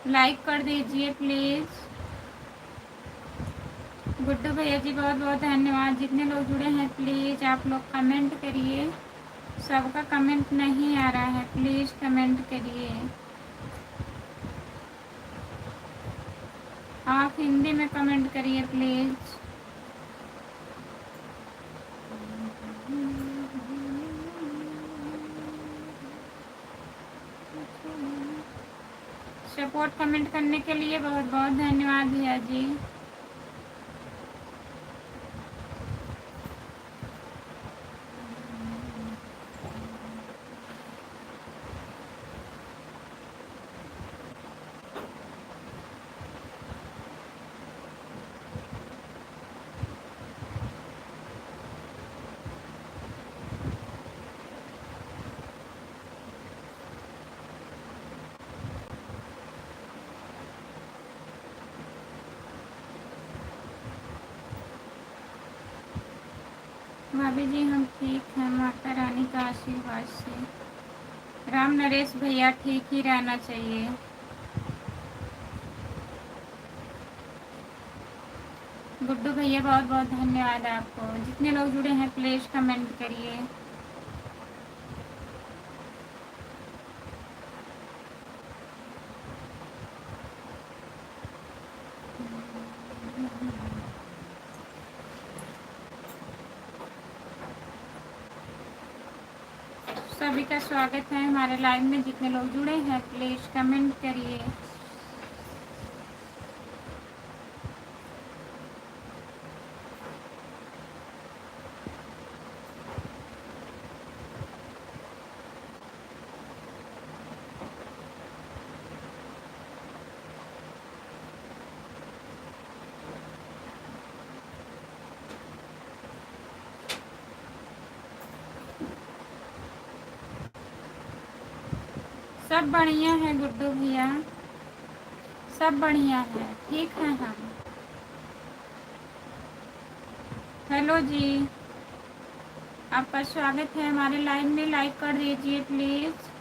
लाइक कर दीजिए प्लीज़। गुड्डू भैया जी बहुत बहुत धन्यवाद। जितने लोग जुड़े हैं प्लीज़ आप लोग कमेंट करिए। सबका कमेंट नहीं आ रहा है, प्लीज़ कमेंट करिए। आप हिंदी में कमेंट करिए प्लीज़। सपोर्ट कमेंट करने के लिए बहुत बहुत धन्यवाद भैया जी। भाभी जी हम ठीक हैं माता रानी का आशीर्वाद से। राम नरेश भैया ठीक ही रहना चाहिए। गुड्डू भैया बहुत बहुत धन्यवाद आपको। जितने लोग जुड़े हैं प्लीज़ कमेंट करिए। सभी का स्वागत है हमारे लाइव में। जितने लोग जुड़े हैं प्लीज़ कमेंट करिए। सब बढ़िया है गुड्डू भैया, सब बढ़िया है, ठीक है हम। हेलो जी, आपका स्वागत है हमारे लाइव में। लाइक कर दीजिए प्लीज़।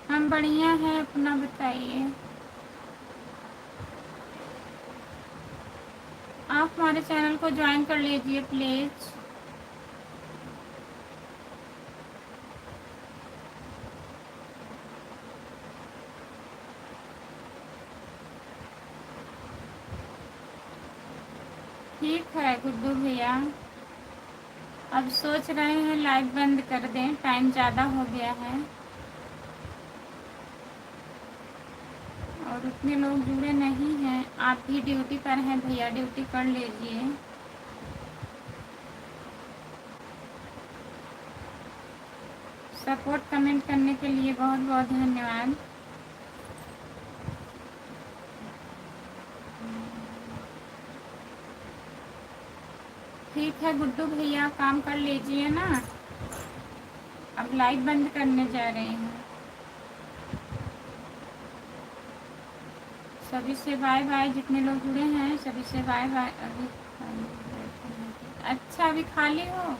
हम बढ़िया हैं, अपना बताइए। आप हमारे चैनल को ज्वाइन कर लीजिए प्लीज़। ठीक है गुड्डू भैया, अब सोच रहे हैं लाइव बंद कर दें, टाइम ज़्यादा हो गया है और उतने लोग जुड़े नहीं हैं। आप भी ड्यूटी पर हैं भैया, ड्यूटी कर लीजिए। सपोर्ट कमेंट करने के लिए बहुत बहुत धन्यवाद। ठीक है गुड्डू भैया, काम कर लीजिए ना, अब लाइव बंद करने जा रहे हैं। सभी से बाय बाय। जितने लोग जुड़े हैं सभी से बाय बाय। अभी अच्छा, अभी खाली हो?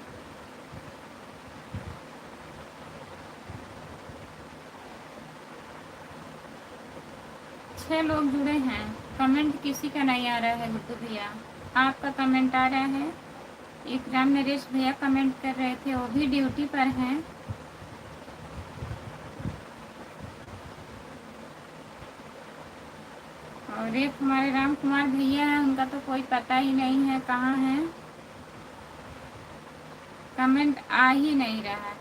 छह लोग जुड़े हैं, कमेंट किसी का नहीं आ रहा है गुड्डू भैया। आपका कमेंट आ रहा है। एक राम नरेश भैया कमेंट कर रहे थे, वो भी ड्यूटी पर हैं। और एक हमारे राम कुमार भैया हैं, उनका तो कोई पता ही नहीं है कहाँ हैं, कमेंट आ ही नहीं रहा है।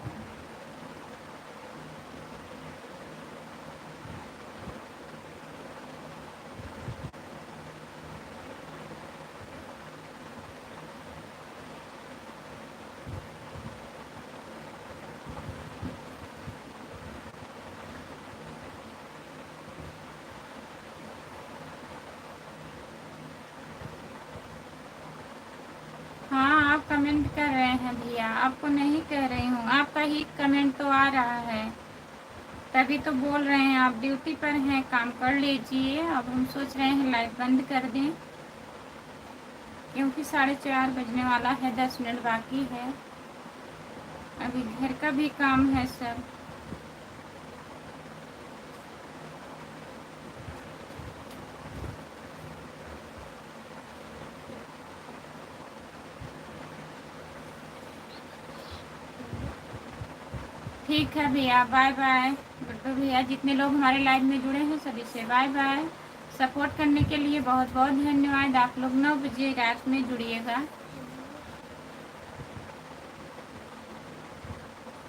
हाँ, आप कमेंट कमेंट कर रहे हैं भैया, आपको नहीं कह रही हूँ, आपका ही कमेंट तो आ रहा है, तभी तो बोल रहे हैं। आप ड्यूटी पर हैं, काम कर लीजिए। अब हम सोच रहे हैं लाइव बंद कर दें, क्योंकि 4:30 बजने वाला है, 10 मिनट बाकी है, अभी घर का भी काम है सब। ठीक है भैया, बाय बाय। गुड्डू भैया, जितने लोग हमारे लाइव में जुड़े हैं सभी से बाय बाय। सपोर्ट करने के लिए बहुत बहुत धन्यवाद। आप लोग 9 बजे रात में जुड़िएगा।